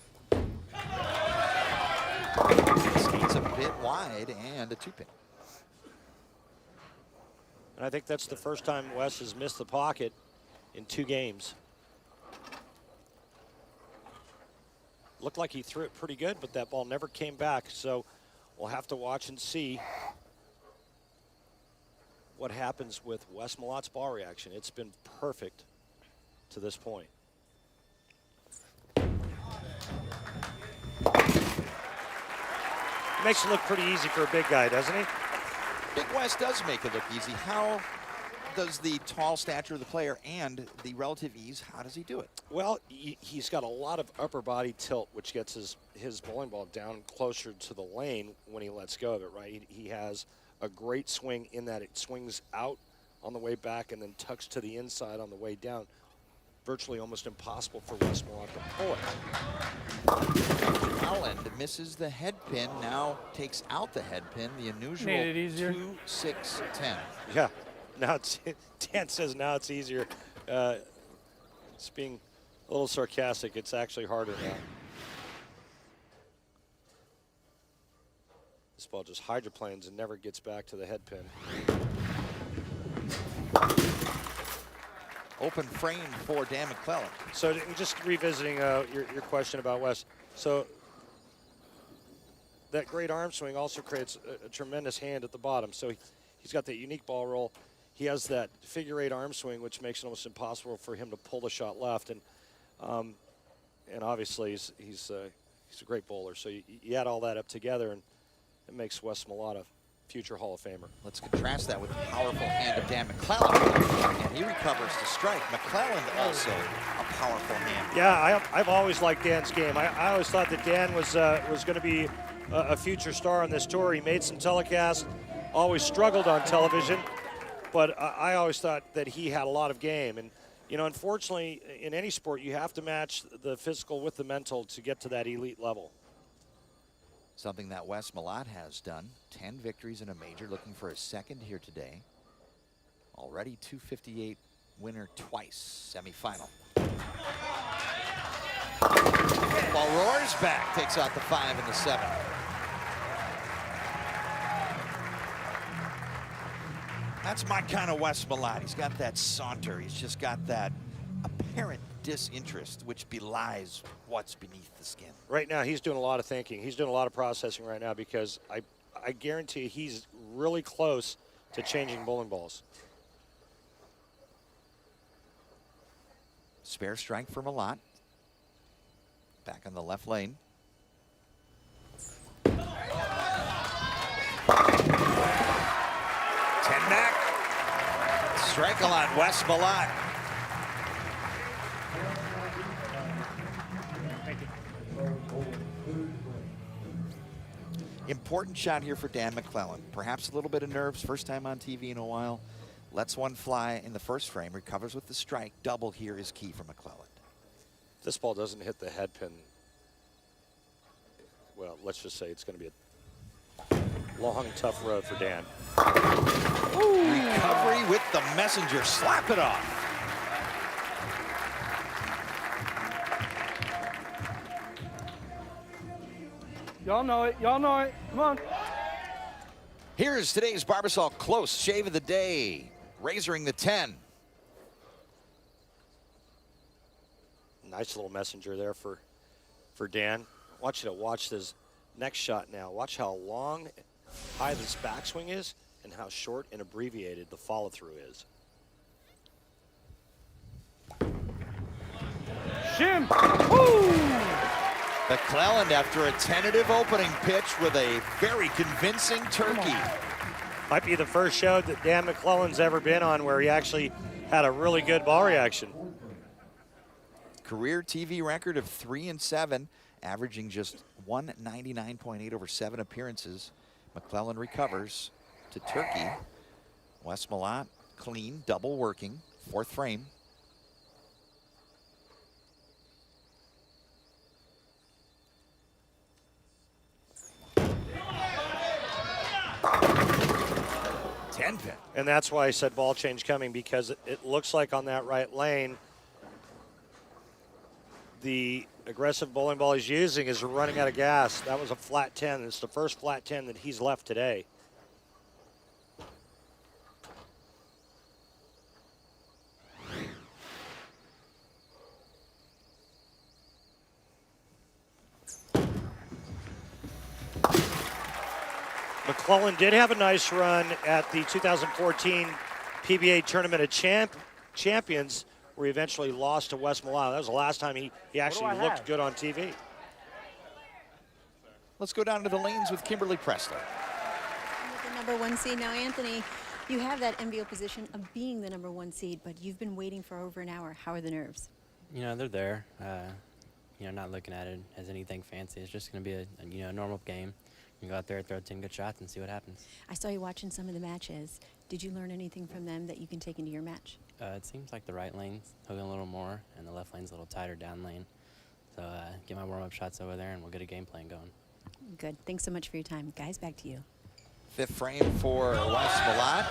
Skates a bit wide and a 2-pin. And I think that's the first time Wes has missed the pocket in 2 games. Looked like he threw it pretty good, but that ball never came back. So we'll have to watch and see what happens with Wes Malott's ball reaction. It's been perfect to this point. Makes it look pretty easy for a big guy, doesn't he? Big Wes does make it look easy. How does the tall stature of the player and the relative ease, how does he do it? Well, he's got a lot of upper body tilt, which gets his bowling ball down closer to the lane when he lets go of it, right? He has a great swing in that it swings out on the way back and then tucks to the inside on the way down. Virtually almost impossible for Wes Malott to pull it. Holland misses the head pin, now takes out the head pin, the unusual Made it easier. 2-6-10. Yeah, now it's, Dan says now it's easier. It's being a little sarcastic. It's actually harder now. This ball just hydroplanes and never gets back to the head pin. Open frame for Dan MacLelland. So just revisiting your question about Wes. So that great arm swing also creates a tremendous hand at the bottom. So he's got that unique ball roll. He has that figure-8 arm swing, which makes it almost impossible for him to pull the shot left. And obviously he's a great bowler. So you add all that up together, and it makes Wes Malott a future Hall of Famer. Let's contrast that with the powerful hand of Dan MacLelland. And he recovers to strike. MacLelland also a powerful hand. Yeah, I've always liked Dan's game. I always thought that Dan was going to be a future star on this tour. He made some telecasts, always struggled on television, but I always thought that he had a lot of game. And, you know, unfortunately, in any sport, you have to match the physical with the mental to get to that elite level. Something that Wes Malott has done. 10 victories in a major, looking for his second here today. Already 258 winner twice, semifinal. Ball roars back, takes out the 5 and the 7. That's my kind of Wes Malott. He's got that saunter. He's just got that apparent disinterest, which belies what's beneath the skin. Right now, he's doing a lot of thinking. He's doing a lot of processing right now, because I guarantee he's really close to changing bowling balls. Spare strike for Malott. Back on the left lane. Ten back. Strike a lot, Wes Malott. Important shot here for Dan MacLelland. Perhaps a little bit of nerves, first time on TV in a while. Lets one fly in the first frame, recovers with the strike. Double here is key for MacLelland. This ball doesn't hit the head pin. Well, let's just say it's going to be a long, tough road for Dan. Ooh. Recovery with the messenger. Slap it off. Y'all know it. Y'all know it. Come on. Here's today's Barbasol Close Shave of the Day. Razoring the 10. Nice little messenger there for Dan. I want you to watch this next shot now. Watch how long, high this backswing is and how short and abbreviated the follow-through is. Shim. Woo! MacLelland after a tentative opening pitch with a very convincing turkey. Might be the first show that Dan MacLelland's ever been on where he actually had a really good ball reaction. Career TV record of 3-7, averaging just 199.8 over 7 appearances. MacLelland recovers to turkey. Wes Malott clean, double working, 4th frame. Pin. And that's why I said ball change coming, because it looks like on that right lane, the aggressive bowling ball he's using is running out of gas. That was a flat 10. It's the first flat 10 that he's left today. MacLelland did have a nice run at the 2014 PBA Tournament of Champions, where he eventually lost to Wes Malott. That was the last time he actually looked good on TV. Let's go down to the lanes with Kimberly Pressler. With the #1 seed now, Anthony, you have that enviable position of being the #1 seed, but you've been waiting for over an hour. How are the nerves? You know, they're there. You know, not looking at it as anything fancy. It's just going to be a normal game. You go out there, throw 10 good shots, and see what happens. I saw you watching some of the matches. Did you learn anything from them that you can take into your match? It seems like the right lane's hooking a little more, and the left lane's a little tighter down lane. So get my warm-up shots over there, and we'll get a game plan going. Good. Thanks so much for your time. Guys, back to you. Fifth frame for Wes Malott.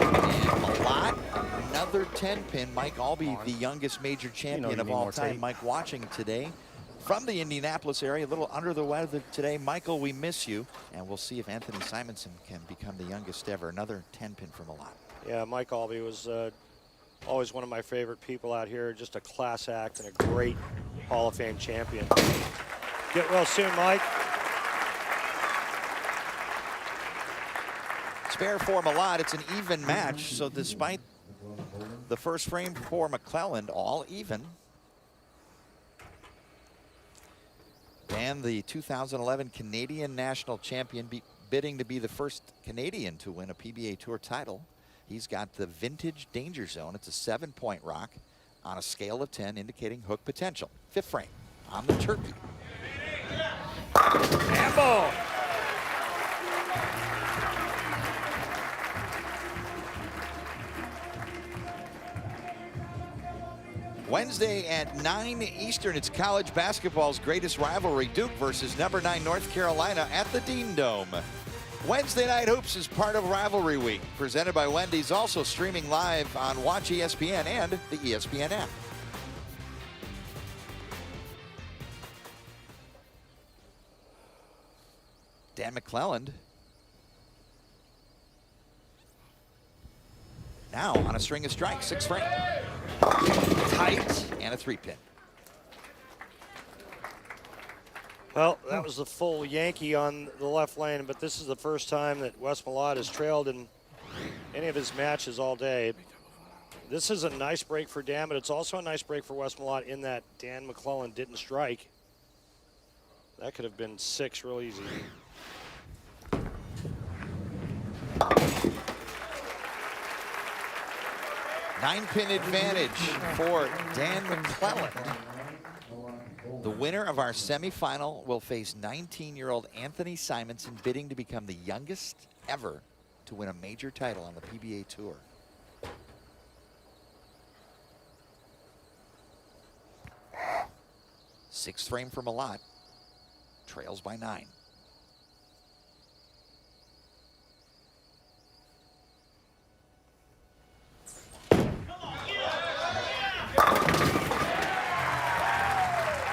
And Malott, another 10-pin. Mike Albee, the youngest major champion of all time. Mike watching today from the Indianapolis area, a little under the weather today. Michael, we miss you. And we'll see if Anthony Simonsen can become the youngest ever. Another 10-pin for Malott. Yeah, Mike Albee was always one of my favorite people out here. Just a class act and a great Hall of Fame champion. Get well soon, Mike. Spare for Malott. It's an even match, so despite the first frame for MacLelland, all even. Dan, the 2011 Canadian national champion, bidding to be the first Canadian to win a PBA Tour title. He's got the vintage danger zone. It's a 7-point rock on a scale of 10, indicating hook potential. Fifth frame on the turkey. And ball. Wednesday at 9 Eastern, it's college basketball's greatest rivalry, Duke versus number 9 North Carolina at the Dean Dome. Wednesday Night Hoops is part of Rivalry Week, presented by Wendy's, also streaming live on Watch ESPN and the ESPN app. Dan MacLelland now on a string of strikes, 6th frame. Tight and a 3-pin. Well, that was the full Yankee on the left lane, but this is the first time that Wes Malott has trailed in any of his matches all day. This is a nice break for Dan, but it's also a nice break for Wes Malott in that Dan MacLelland didn't strike. That could have been 6 real easy. Nine-pin advantage for Dan MacLelland. The winner of our semifinal will face 19-year-old Anthony Simonsen, bidding to become the youngest ever to win a major title on the PBA Tour. Sixth frame for Malott. Trails by 9.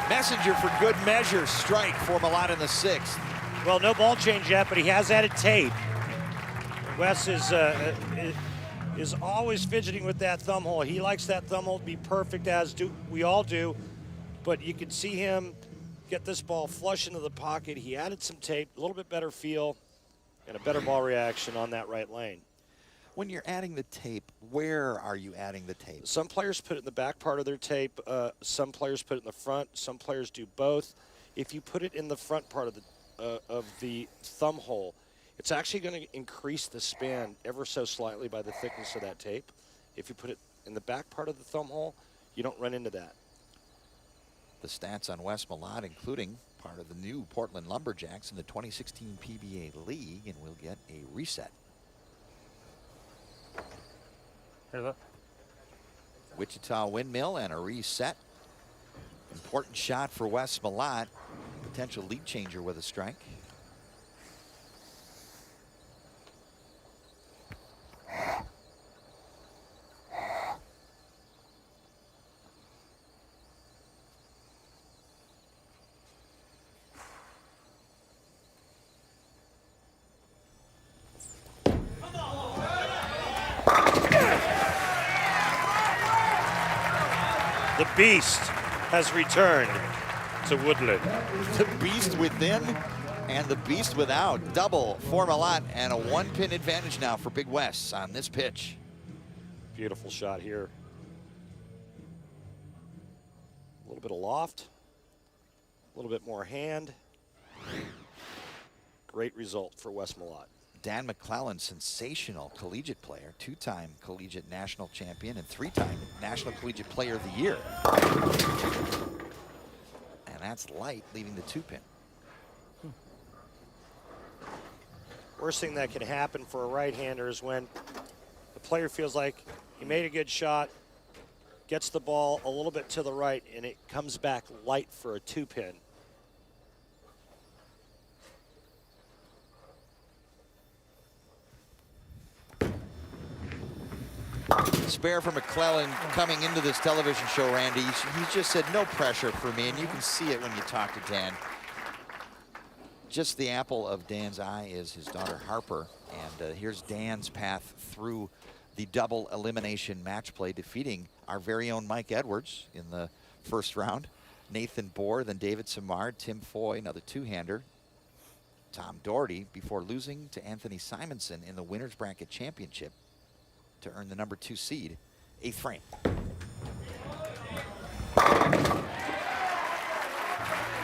Messenger for good measure. Strike for Malott in the 6th. Well, no ball change yet, but he has added tape. Wes is always fidgeting with that thumb hole. He likes that thumb hole to be perfect, as do we all do. But you could see him get this ball flush into the pocket. He added some tape, a little bit better feel, and a better ball reaction on that right lane. When you're adding the tape, where are you adding the tape? Some players put it in the back part of their tape. Some players put it in the front. Some players do both. If you put it in the front part of the thumb hole, it's actually going to increase the span ever so slightly by the thickness of that tape. If you put it in the back part of the thumb hole, you don't run into that. The stats on Wes Malott, including part of the new Portland Lumberjacks in the 2016 PBA League, and we'll get a reset. Wichita Windmill and a reset. Important shot for Wes Malott. Potential lead changer with a strike. The beast has returned to Woodland. The beast within and the beast without. Double for Malott and a 1-pin advantage now for Big Wes on this pitch. Beautiful shot here. A little bit of loft, a little bit more hand. Great result for Wes Malott. Dan MacLelland, sensational collegiate player, 2-time collegiate national champion and 3-time National Collegiate Player of the Year. And that's light, leaving the 2-pin. Worst thing that can happen for a right-hander is when the player feels like he made a good shot, gets the ball a little bit to the right, and it comes back light for a 2-pin. Spare for MacLelland coming into this television show, Randy. He just said no pressure for me, and you can see it when you talk to Dan. Just the apple of Dan's eye is his daughter Harper, and here's Dan's path through the double elimination match play, defeating our very own Mike Edwards in the first round, Nathan Bohr, then David Samard, Tim Foy, another two-hander, Tom Daugherty, before losing to Anthony Simonsen in the winner's bracket championship to earn the number 2 seed. 8th frame.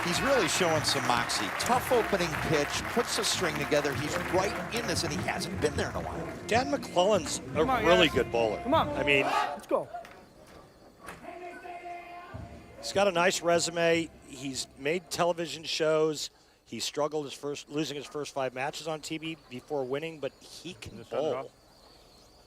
He's really showing some moxie. Tough opening pitch, puts the string together. He's right in this, and he hasn't been there in a while. Dan MacLelland's a really good bowler. Come on. I mean, let's go. He's got a nice resume. He's made television shows. He struggled losing his first 5 matches on TV before winning, but he can bowl.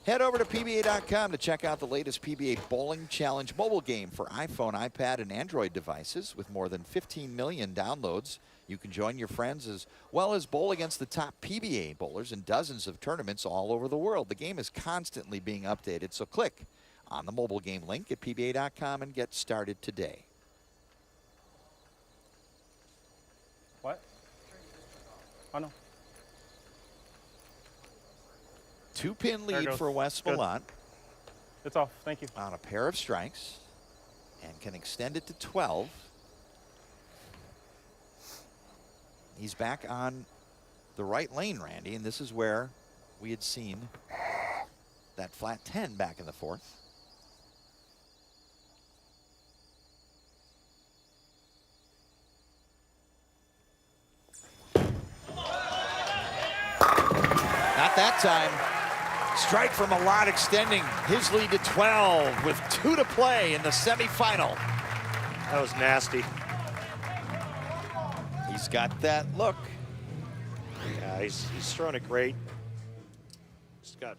Head over to PBA.com to check out the latest PBA Bowling Challenge mobile game for iPhone, iPad, and Android devices. With more than 15 million downloads, you can join your friends as well as bowl against the top PBA bowlers in dozens of tournaments all over the world. The game is constantly being updated, so click on the mobile game link at PBA.com and get started today. What? Oh, no. 2-pin lead for Wes Malott. It's off. Thank you. On a pair of strikes, and can extend it to 12. He's back on the right lane, Randy, and this is where we had seen that flat 10 back in the 4th. Not that time. Strike from Malott, extending his lead to 12 with 2 to play in the semifinal. That was nasty. He's got that look. Yeah, he's throwing it great. He's got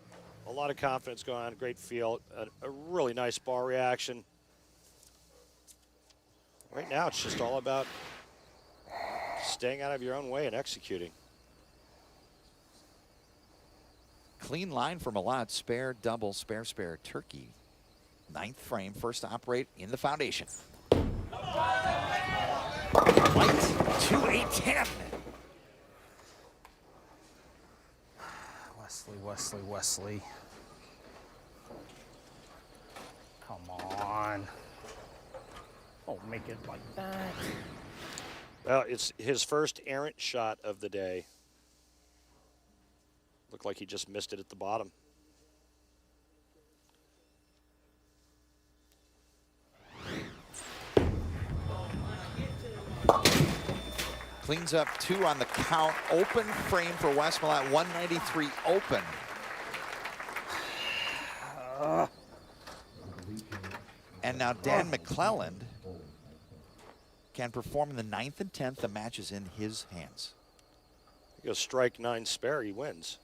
a lot of confidence going on, great feel, a really nice ball reaction. Right now, it's just all about staying out of your own way and executing. Clean line for Malott, spare, double, spare, spare, turkey. 9th frame, first to operate in the foundation. White, 2-8-10. Wesley. Come on. Don't make it like that. Well, it's his first errant shot of the day. Looked like he just missed it at the bottom. Cleans up 2 on the count. Open frame for Wes Malott, 193 open. And now Dan MacLelland can perform in the 9th and 10th. The match is in his hands. He goes strike 9 spare, he wins.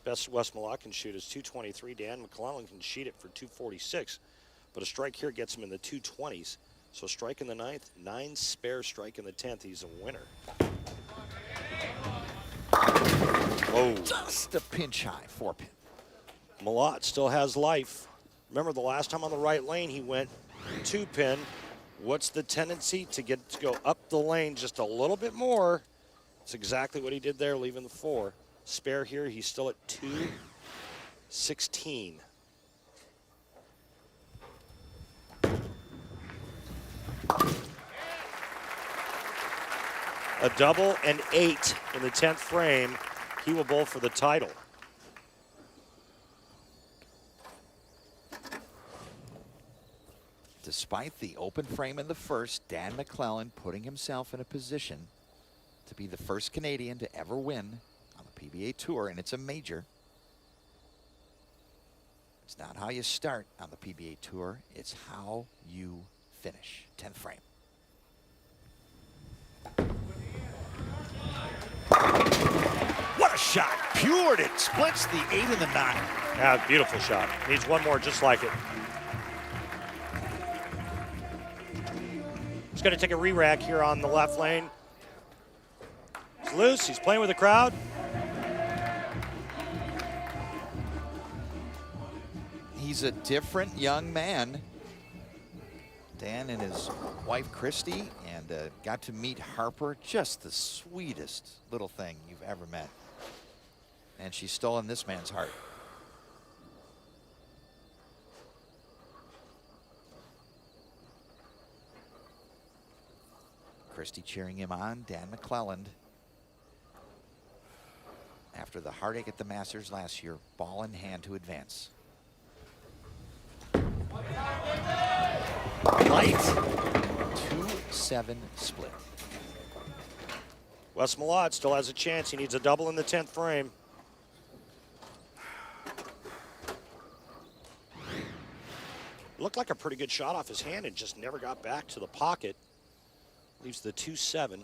Best Wes Malott can shoot is 223. Dan MacLelland can shoot it for 246. But a strike here gets him in the 220s. So strike in the 9th, 9 spare strike in the 10th. He's a winner. Whoa. Just a pinch high, 4-pin. Malott still has life. Remember the last time on the right lane he went 2-pin. What's the tendency? To go up the lane just a little bit more. It's exactly what he did there, leaving the 4. Spare here, he's still at 216. A double and 8 in the 10th frame. He will bowl for the title. Despite the open frame in the first, Dan MacLelland putting himself in a position to be the first Canadian to ever win on the PBA Tour, and it's a major. It's not how you start on the PBA Tour, it's how you finish. 10th frame. What a shot. Pewtered it. Splits the 8 and the 9. Yeah, beautiful shot. Needs one more just like it. He's going to take a re-rack here on the left lane. He's loose. He's playing with the crowd. He's a different young man. Dan and his wife, Christy, and got to meet Harper. Just the sweetest little thing you've ever met. And she's stolen this man's heart. Christy cheering him on, Dan MacLelland. After the heartache at the Masters last year, ball in hand to advance. Light 2-7 split. Wes Malott still has a chance. He needs a double in the 10th frame. Looked like a pretty good shot off his hand and just never got back to the pocket. Leaves the 2-7.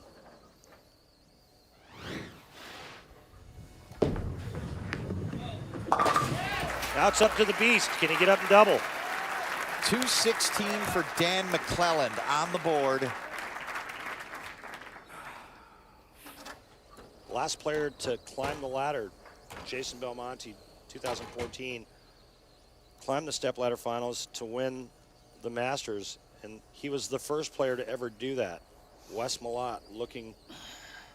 Now it's up to the beast. Can he get up and double? 216 for Dan MacLelland on the board. Last player to climb the ladder, Jason Belmonte, 2014, climbed the stepladder finals to win the Masters, and he was the first player to ever do that. Wes Malott looking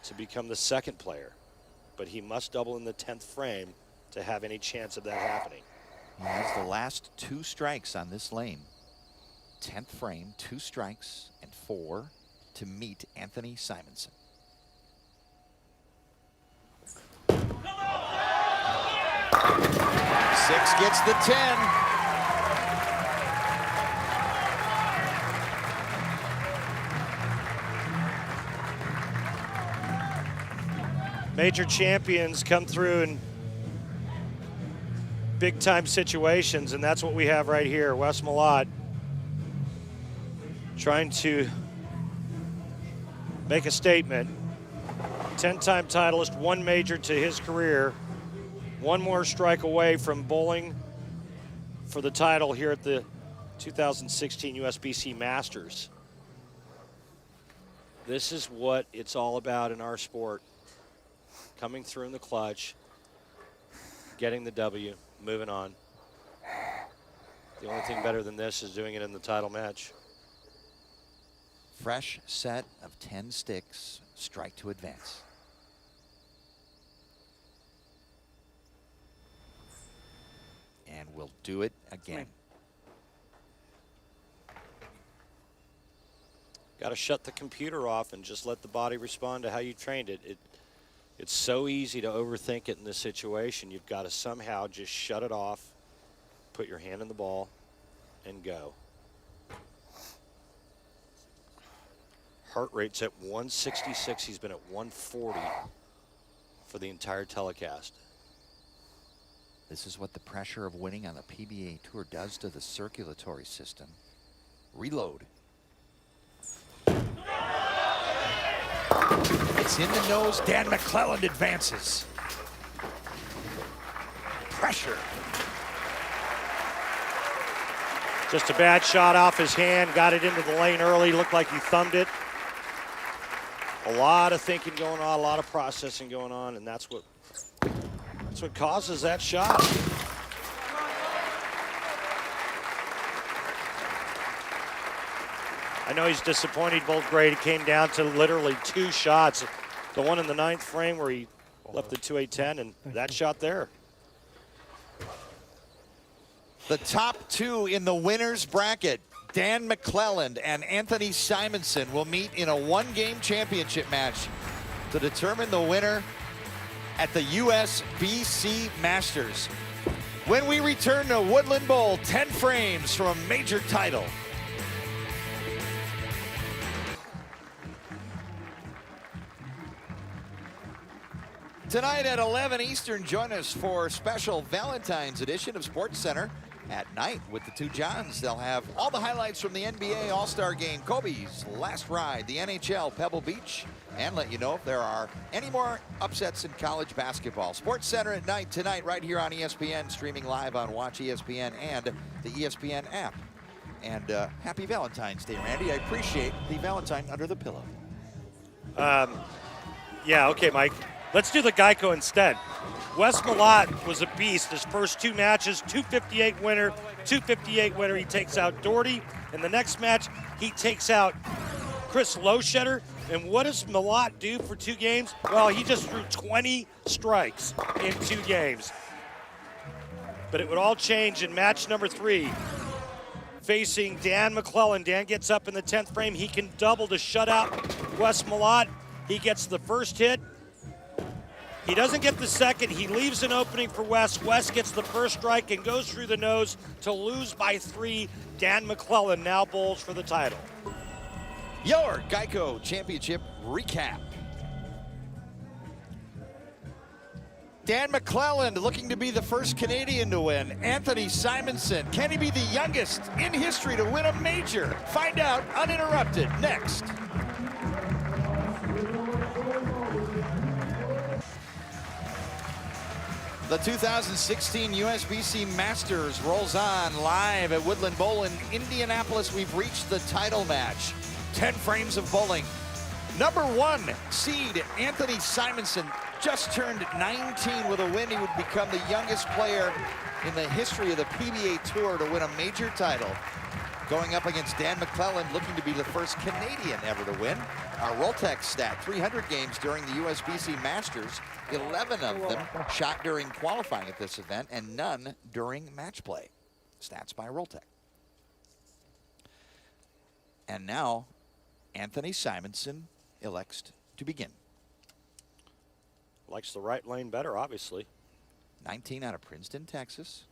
to become the second player, but he must double in the 10th frame to have any chance of that happening. He has the last 2 strikes on this lane. 10th frame, 2 strikes and 4 to meet Anthony Simonsen. Six gets the 10. Major champions come through in big time situations, and that's what we have right here. Wes Malott trying to make a statement. 10-time titleist, 1 major to his career, 1 more strike away from bowling for the title here at the 2016 USBC Masters. This is what it's all about in our sport. Coming through in the clutch, getting the W, moving on. The only thing better than this is doing it in the title match. Fresh set of 10 sticks, strike to advance. And we'll do it again. Got to shut the computer off and just let the body respond to how you trained it. It's so easy to overthink it in this situation. You've got to somehow just shut it off, put your hand in the ball, and go. Heart rate's at 166. He's been at 140 for the entire telecast. This is what the pressure of winning on the PBA Tour does to the circulatory system. Reload. It's in the nose. Dan MacLelland advances. Pressure. Just a bad shot off his hand. Got it into the lane early. Looked like he thumbed it. A lot of thinking going on, a lot of processing going on, and that's what causes that shot. I know he's disappointed, bowled great. It came down to literally 2 shots. The one in the 9th frame where he left the 2-8-10, and that shot there. The top 2 in the winner's bracket, Dan MacLelland and Anthony Simonsen, will meet in a 1-game championship match to determine the winner at the USBC Masters. When we return to Woodland Bowl, 10 frames from a major title. Tonight at 11 Eastern, join us for special Valentine's edition of Sports Center at night with the 2 Johns. They'll have all the highlights from the NBA All-Star Game, Kobe's last ride, the NHL Pebble Beach, and let you know if there are any more upsets in college basketball. Sports Center at night tonight right here on ESPN, streaming live on Watch ESPN and the ESPN app. And happy Valentine's Day, Randy. I appreciate the Valentine under the pillow. Yeah, okay, Mike. Let's do the Geico instead. Wes Malott was a beast. His first 2 matches, 258 winner, 258 winner. He takes out Daugherty. In the next match, he takes out Chris Loschetter. And what does Malott do for 2 games? Well, he just threw 20 strikes in 2 games. But it would all change in match number 3. Facing Dan MacLelland. Dan gets up in the 10th frame. He can double to shut out Wes Malott. He gets the first hit. He doesn't get the second. He leaves an opening for Wes. Wes gets the first strike and goes through the nose to lose by 3. Dan MacLelland now bowls for the title. Your Geico Championship recap. Dan MacLelland looking to be the first Canadian to win. Anthony Simonsen, can he be the youngest in history to win a major? Find out uninterrupted next. The 2016 USBC Masters rolls on live at Woodland Bowl in Indianapolis. We've reached the title match. 10 frames of bowling. Number 1 seed Anthony Simonsen just turned 19 with a win. He would become the youngest player in the history of the PBA Tour to win a major title. Going up against Dan MacLelland, looking to be the first Canadian ever to win. Our Rolltech stat, 300 games during the USBC Masters, 11 of them shot during qualifying at this event and none during match play. Stats by Rolltech. And now, Anthony Simonsen elects to begin. Likes the right lane better, obviously. 19 out of Princeton, Texas.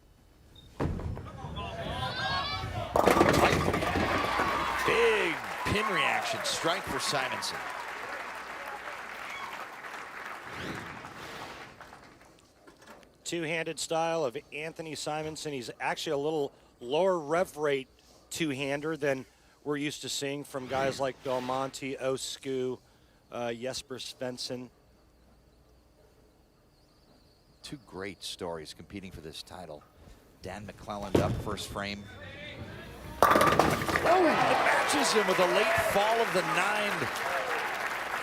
Big pin reaction, strike for Simonsen. Two-handed style of Anthony Simonsen. He's actually a little lower rev rate two-hander than we're used to seeing from guys like Belmonte, Osku, Jesper Svensson. 2 great stories competing for this title. Dan MacLelland up first frame. Oh, matches him with a late fall of the 9.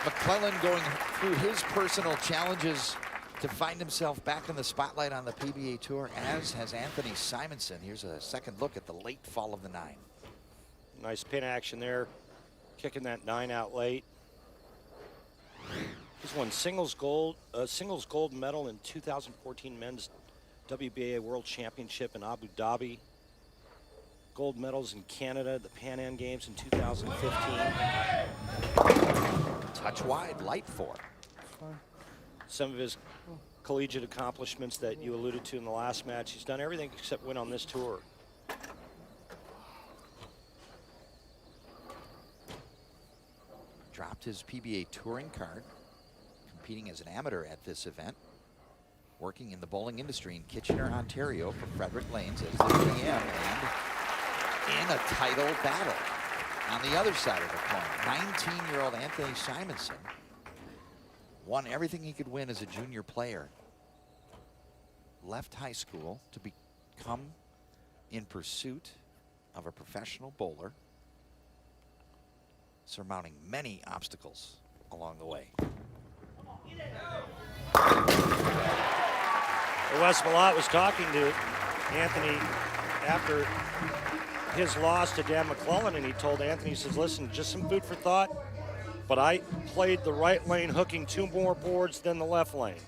MacLelland going through his personal challenges to find himself back in the spotlight on the PBA Tour, as has Anthony Simonsen. Here's a second look at the late fall of the 9. Nice pin action there, kicking that 9 out late. He's won singles gold medal in 2014 men's WBA World Championship in Abu Dhabi. Gold medals in Canada, the Pan Am Games in 2015. Touch wide, light 4. Some of his collegiate accomplishments that you alluded to in the last match. He's done everything except win on this tour. Dropped his PBA touring card, competing as an amateur at this event, working in the bowling industry in Kitchener, Ontario for Frederick Lanes as the GM, and in a title battle on the other side of the coin. 19-year-old Anthony Simonsen won everything he could win as a junior player. Left high school to become in pursuit of a professional bowler, surmounting many obstacles along the way. Wes Malott was talking to Anthony after his loss to Dan MacLelland, and he told Anthony, he says, listen, just some food for thought, but I played the right lane hooking 2 more boards than the left lane.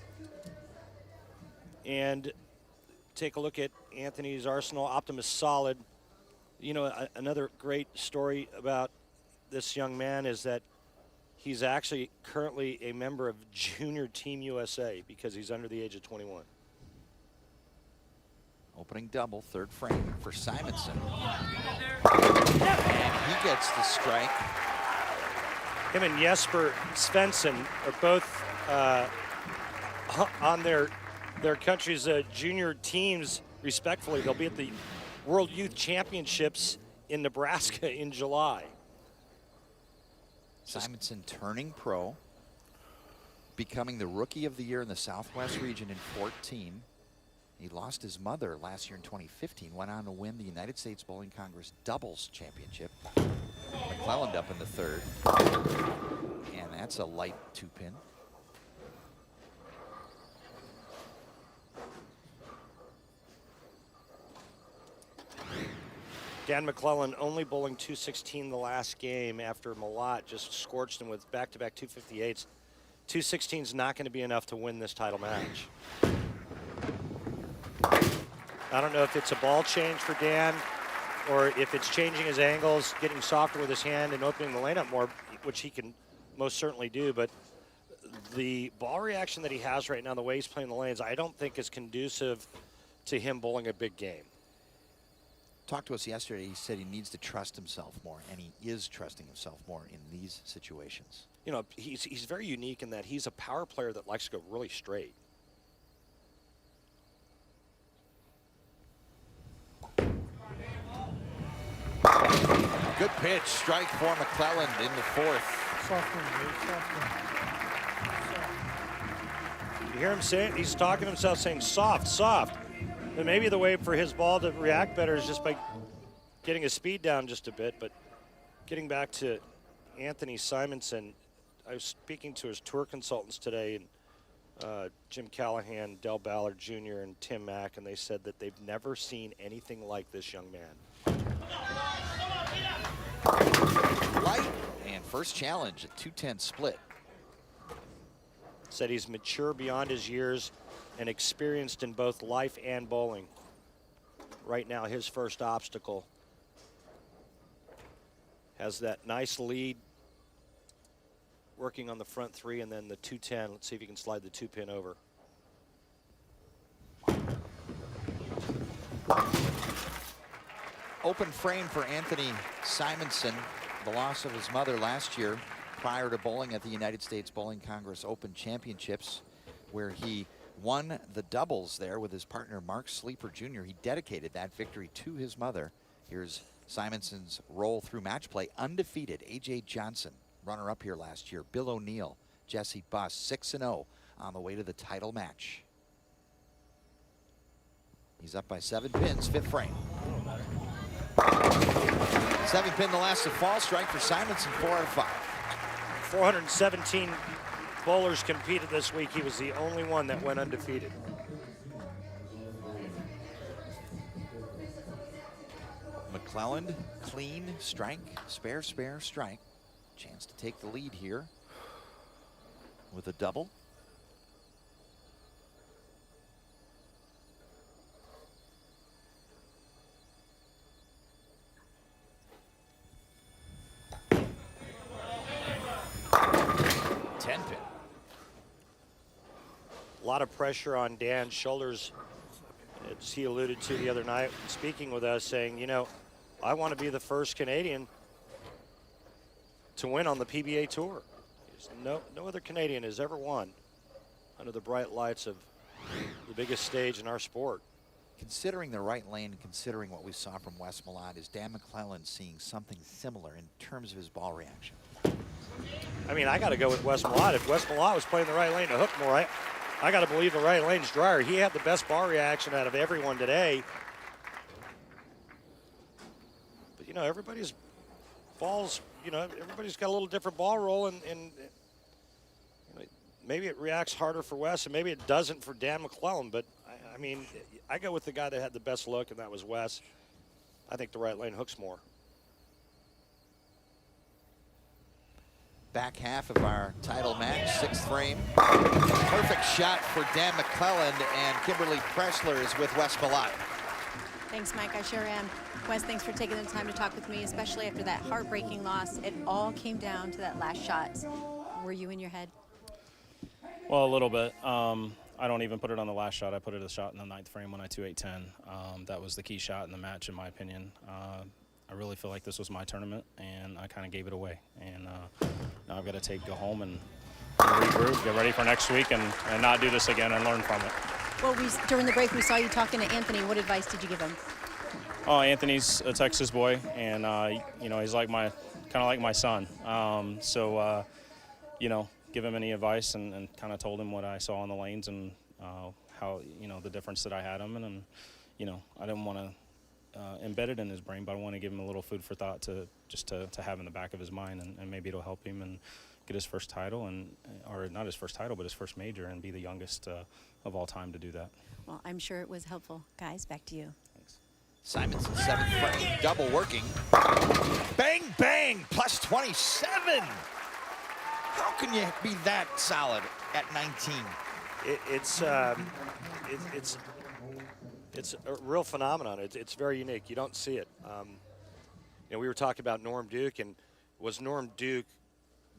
And take a look at Anthony's arsenal. Optimus solid. You know, another great story about this young man is that he's actually currently a member of Junior Team USA because he's under the age of 21. Opening double, 3rd frame for Simonsen. And he gets the strike. Him and Jesper Svensson are both on their country's junior teams, respectfully. They'll be at the World Youth Championships in Nebraska in July. Simonsen turning pro becoming the Rookie of the Year in the Southwest region in 14. He lost his mother last year in 2015, went on to win the United States Bowling Congress Doubles Championship. MacLelland up in the third. And that's a light 2-pin. Dan MacLelland only bowling 216 the last game after Malott just scorched him with back-to-back 258s. 216 is not going to be enough to win this title match. I don't know if it's a ball change for Dan or if it's changing his angles, getting softer with his hand and opening the lane up more, which he can most certainly do. But the ball reaction that he has right now, the way he's playing the lanes, I don't think is conducive to him bowling a big game. Talked to us yesterday. He said he needs to trust himself more, and he is trusting himself more in these situations. You know, he's very unique in that he's a power player that likes to go really straight. Good pitch, strike for MacLelland in the fourth. You hear him say it? He's talking to himself saying soft, soft. And maybe the way for his ball to react better is just by getting his speed down just a bit. But getting back to Anthony Simonsen, I was speaking to his tour consultants today, and Jim Callahan, Del Ballard Jr., and Tim Mack, and they said that they've never seen anything like this young man. Light, and first challenge, a 210 split. Said he's mature beyond his years and experienced in both life and bowling. Right now, his first obstacle has that nice lead, working on the front three, and then the 210. Let's see if he can slide the 2-pin over. Open frame for Anthony Simonsen, the loss of his mother last year prior to bowling at the United States Bowling Congress Open Championships, where he won the doubles there with his partner Mark Sleeper Jr. He dedicated that victory to his mother. Here's Simonsen's roll through match play, undefeated. A.J. Johnson, runner-up here last year. Bill O'Neill, Jesse Buss, 6-0 on the way to the title match. He's up by 7 pins, fifth frame. 7 pin the last to fall, strike for Simonsen, 4 out of 5. 417 bowlers competed this week. He was the only one that went undefeated. MacLelland, clean strike, spare, strike. Chance to take the lead here with a double. A lot of pressure on Dan's shoulders, as he alluded to the other night, speaking with us, saying, you know, I want to be the first Canadian to win on the PBA Tour. No other Canadian has ever won under the bright lights of the biggest stage in our sport. Considering the right lane, considering what we saw from Wes Malott, is Dan MacLelland seeing something similar in terms of his ball reaction? I mean, I got to go with Wes Malott. If Wes Malott was playing the right lane to hook more, I got to believe the right lane's drier. He had the best ball reaction out of everyone today. But, you know, everybody's balls, you know, everybody's got a little different ball roll, and you know, maybe it reacts harder for Wes, and maybe it doesn't for Dan MacLelland. But, I mean, I go with the guy that had the best look, and that was Wes. I think the right lane hooks more. Back half of our title match, 6th frame. Perfect shot for Dan MacLelland, and Kimberly Pressler is with Wes Malott. Thanks, Mike, I sure am. Wes, thanks for taking the time to talk with me, especially after that heartbreaking loss. It all came down to that last shot. Were you in your head? Well, a little bit. I don't even put it on the last shot. I put it a shot in the 9th frame when I 2-8-10. That was the key shot in the match, in my opinion. I really feel like this was my tournament, and I kind of gave it away. And now I've got to go home and regroup, get ready for next week, and not do this again and learn from it. Well, during the break, we saw you talking to Anthony. What advice did you give him? Oh, Anthony's a Texas boy, and you know, he's like kind of like my son. So you know, give him any advice, and kind of told him what I saw on the lanes and how, the difference that I had him. And I didn't want to embed it in his brain, but I want to give him a little food for thought to have in the back of his mind, and maybe it'll help him and get his first title, or not his first title, but his first major, and be the youngest of all time to do that. Well, I'm sure it was helpful. Guys, back to you. Simonsen, 7th frame, double working. Bang, bang, plus 27. How can you be that solid at 19? It's a real phenomenon. It's very unique. You don't see it. We were talking about Norm Duke, and was Norm Duke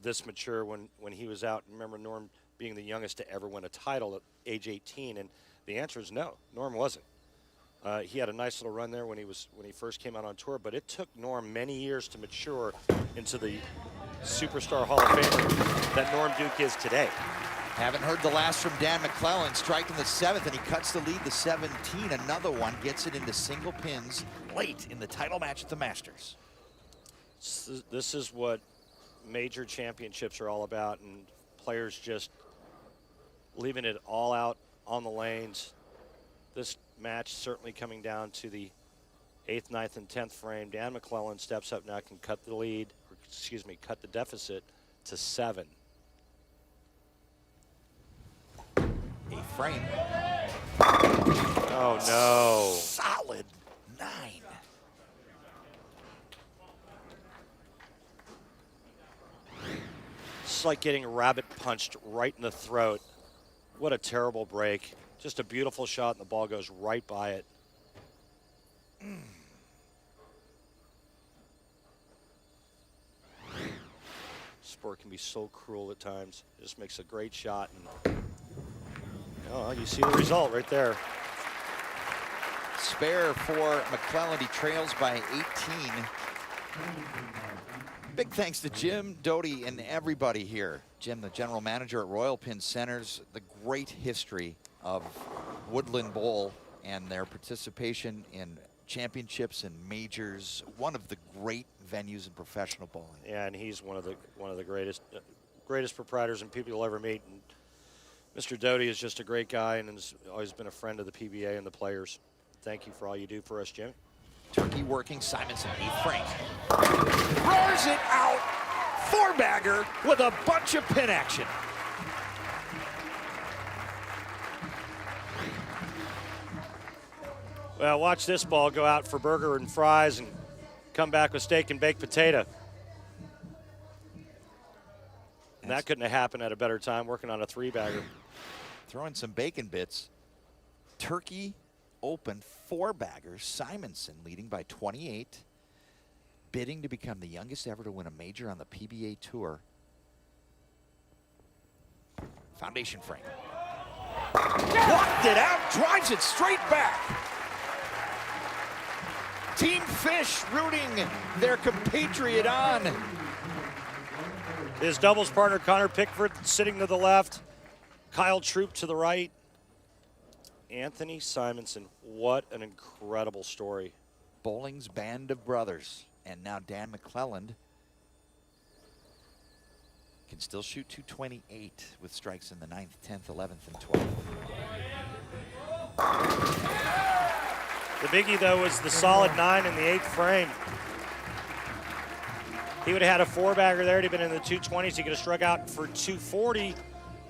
this mature when he was out? Remember Norm being the youngest to ever win a title at age 18, and the answer is no. Norm wasn't. He had a nice little run there when he first came out on tour, but it took Norm many years to mature into the superstar Hall of Famer that Norm Duke is today. Haven't heard the last from Dan MacLelland, striking the 7th, and he cuts the lead to 17. Another one gets it into single pins late in the title match at the Masters. This is what major championships are all about, and players just leaving it all out on the lanes. This match certainly coming down to the 8th, 9th, and 10th frame. Dan MacLelland steps up now, can cut the lead, or excuse me, cut the deficit to 7. 8th frame. Oh no. Solid 9. It's like getting a rabbit punched right in the throat. What a terrible break. Just a beautiful shot, and the ball goes right by it. Sport can be so cruel at times. It just makes a great shot, and you see the result right there. Spare for MacLelland. He trails by 18. Big thanks to Jim, Daugherty, and everybody here. Jim, the general manager at Royal Pin Centers, the great history of Woodland Bowl and their participation in championships and majors. One of the great venues in professional bowling. Yeah, and he's one of the greatest proprietors and people you'll ever meet. And Mr. Daugherty is just a great guy and has always been a friend of the PBA and the players. Thank you for all you do for us, Jim. Turkey working, Simonsen, 8th frame. Roars it out, 4-bagger with a bunch of pin action. Well, watch this ball go out for burger and fries and come back with steak and baked potato. And that couldn't have happened at a better time, working on a 3-bagger. Throwing some bacon bits. Turkey open, 4-bagger. Simonsen leading by 28. Bidding to become the youngest ever to win a major on the PBA Tour. Foundation frame. Blocked it out, drives it straight back. Team Fish rooting their compatriot on. His doubles partner, Connor Pickford, sitting to the left. Kyle Troop to the right. Anthony Simonsen, what an incredible story. Bowling's band of brothers. And now Dan MacLelland can still shoot 228 with strikes in the 9th, 10th, 11th, and 12th. The biggie, though, was the solid 9 in the 8th frame. He would have had a 4-bagger there. He'd been in the 220s. He could have struck out for 240.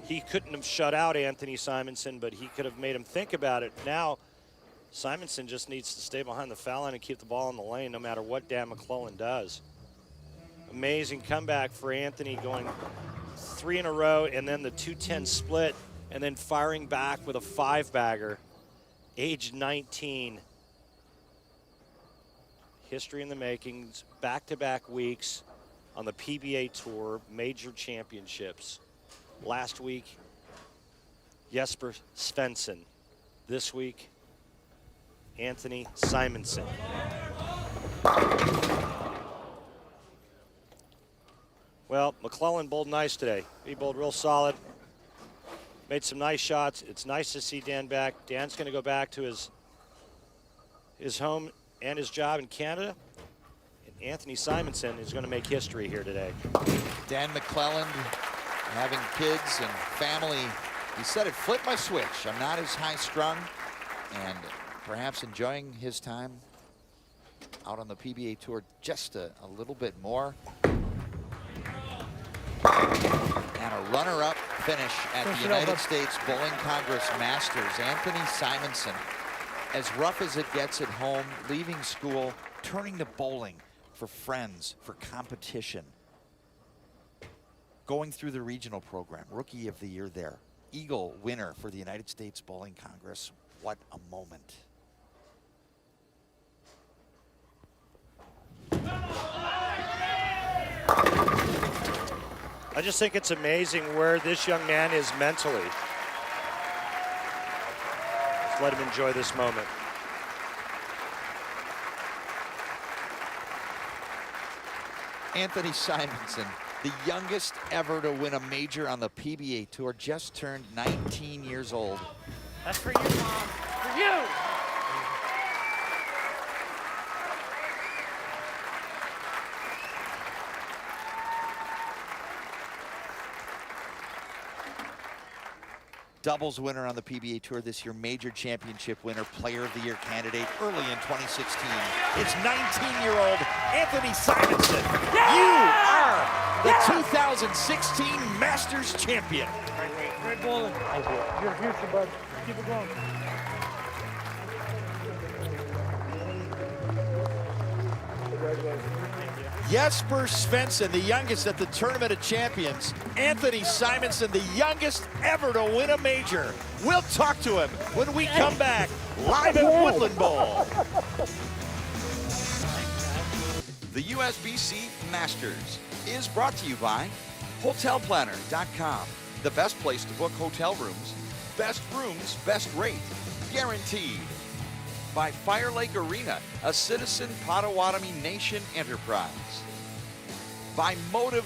He couldn't have shut out Anthony Simonsen, but he could have made him think about it. Now, Simonsen just needs to stay behind the foul line and keep the ball in the lane no matter what Dan MacLelland does. Amazing comeback for Anthony, going 3 in a row and then the 210 split and then firing back with a 5-bagger. Age 19. History in the makings, back-to-back weeks on the PBA Tour, major championships. Last week, Jesper Svensson. This week, Anthony Simonsen. Well, MacLelland bowled nice today. He bowled real solid, made some nice shots. It's nice to see Dan back. Dan's going to go back to his home and his job in Canada. And Anthony Simonsen is going to make history here today. Dan MacLelland having kids and family, he said it flipped my switch. I'm not as high strung, and perhaps enjoying his time out on the PBA Tour just a little bit more. And a runner-up finish at the United States Bowling Congress Masters. Anthony Simonsen, as rough as it gets at home, leaving school, turning to bowling for friends, for competition. Going through the regional program, Rookie of the Year there. Eagle winner for the United States Bowling Congress. What a moment. I just think it's amazing where this young man is mentally. Just let him enjoy this moment. Anthony Simonsen, the youngest ever to win a major on the PBA Tour, just turned 19 years old. That's for you, Mom. For you! Doubles winner on the PBA Tour this year, major championship winner, player of the year candidate early in 2016. It's 19-year-old Anthony Simonsen. Yeah! You are the 2016 Masters champion. Great bowling. You're the future, bud. Keep it going. Jesper Svensson, the youngest at the Tournament of Champions. Anthony Simonsen, the youngest ever to win a major. We'll talk to him when we come back live at Woodland Bowl. The USBC Masters is brought to you by HotelPlanner.com. The best place to book hotel rooms. Best rooms, best rate. Guaranteed. By Fire Lake Arena, a Citizen Potawatomi Nation enterprise. By Motive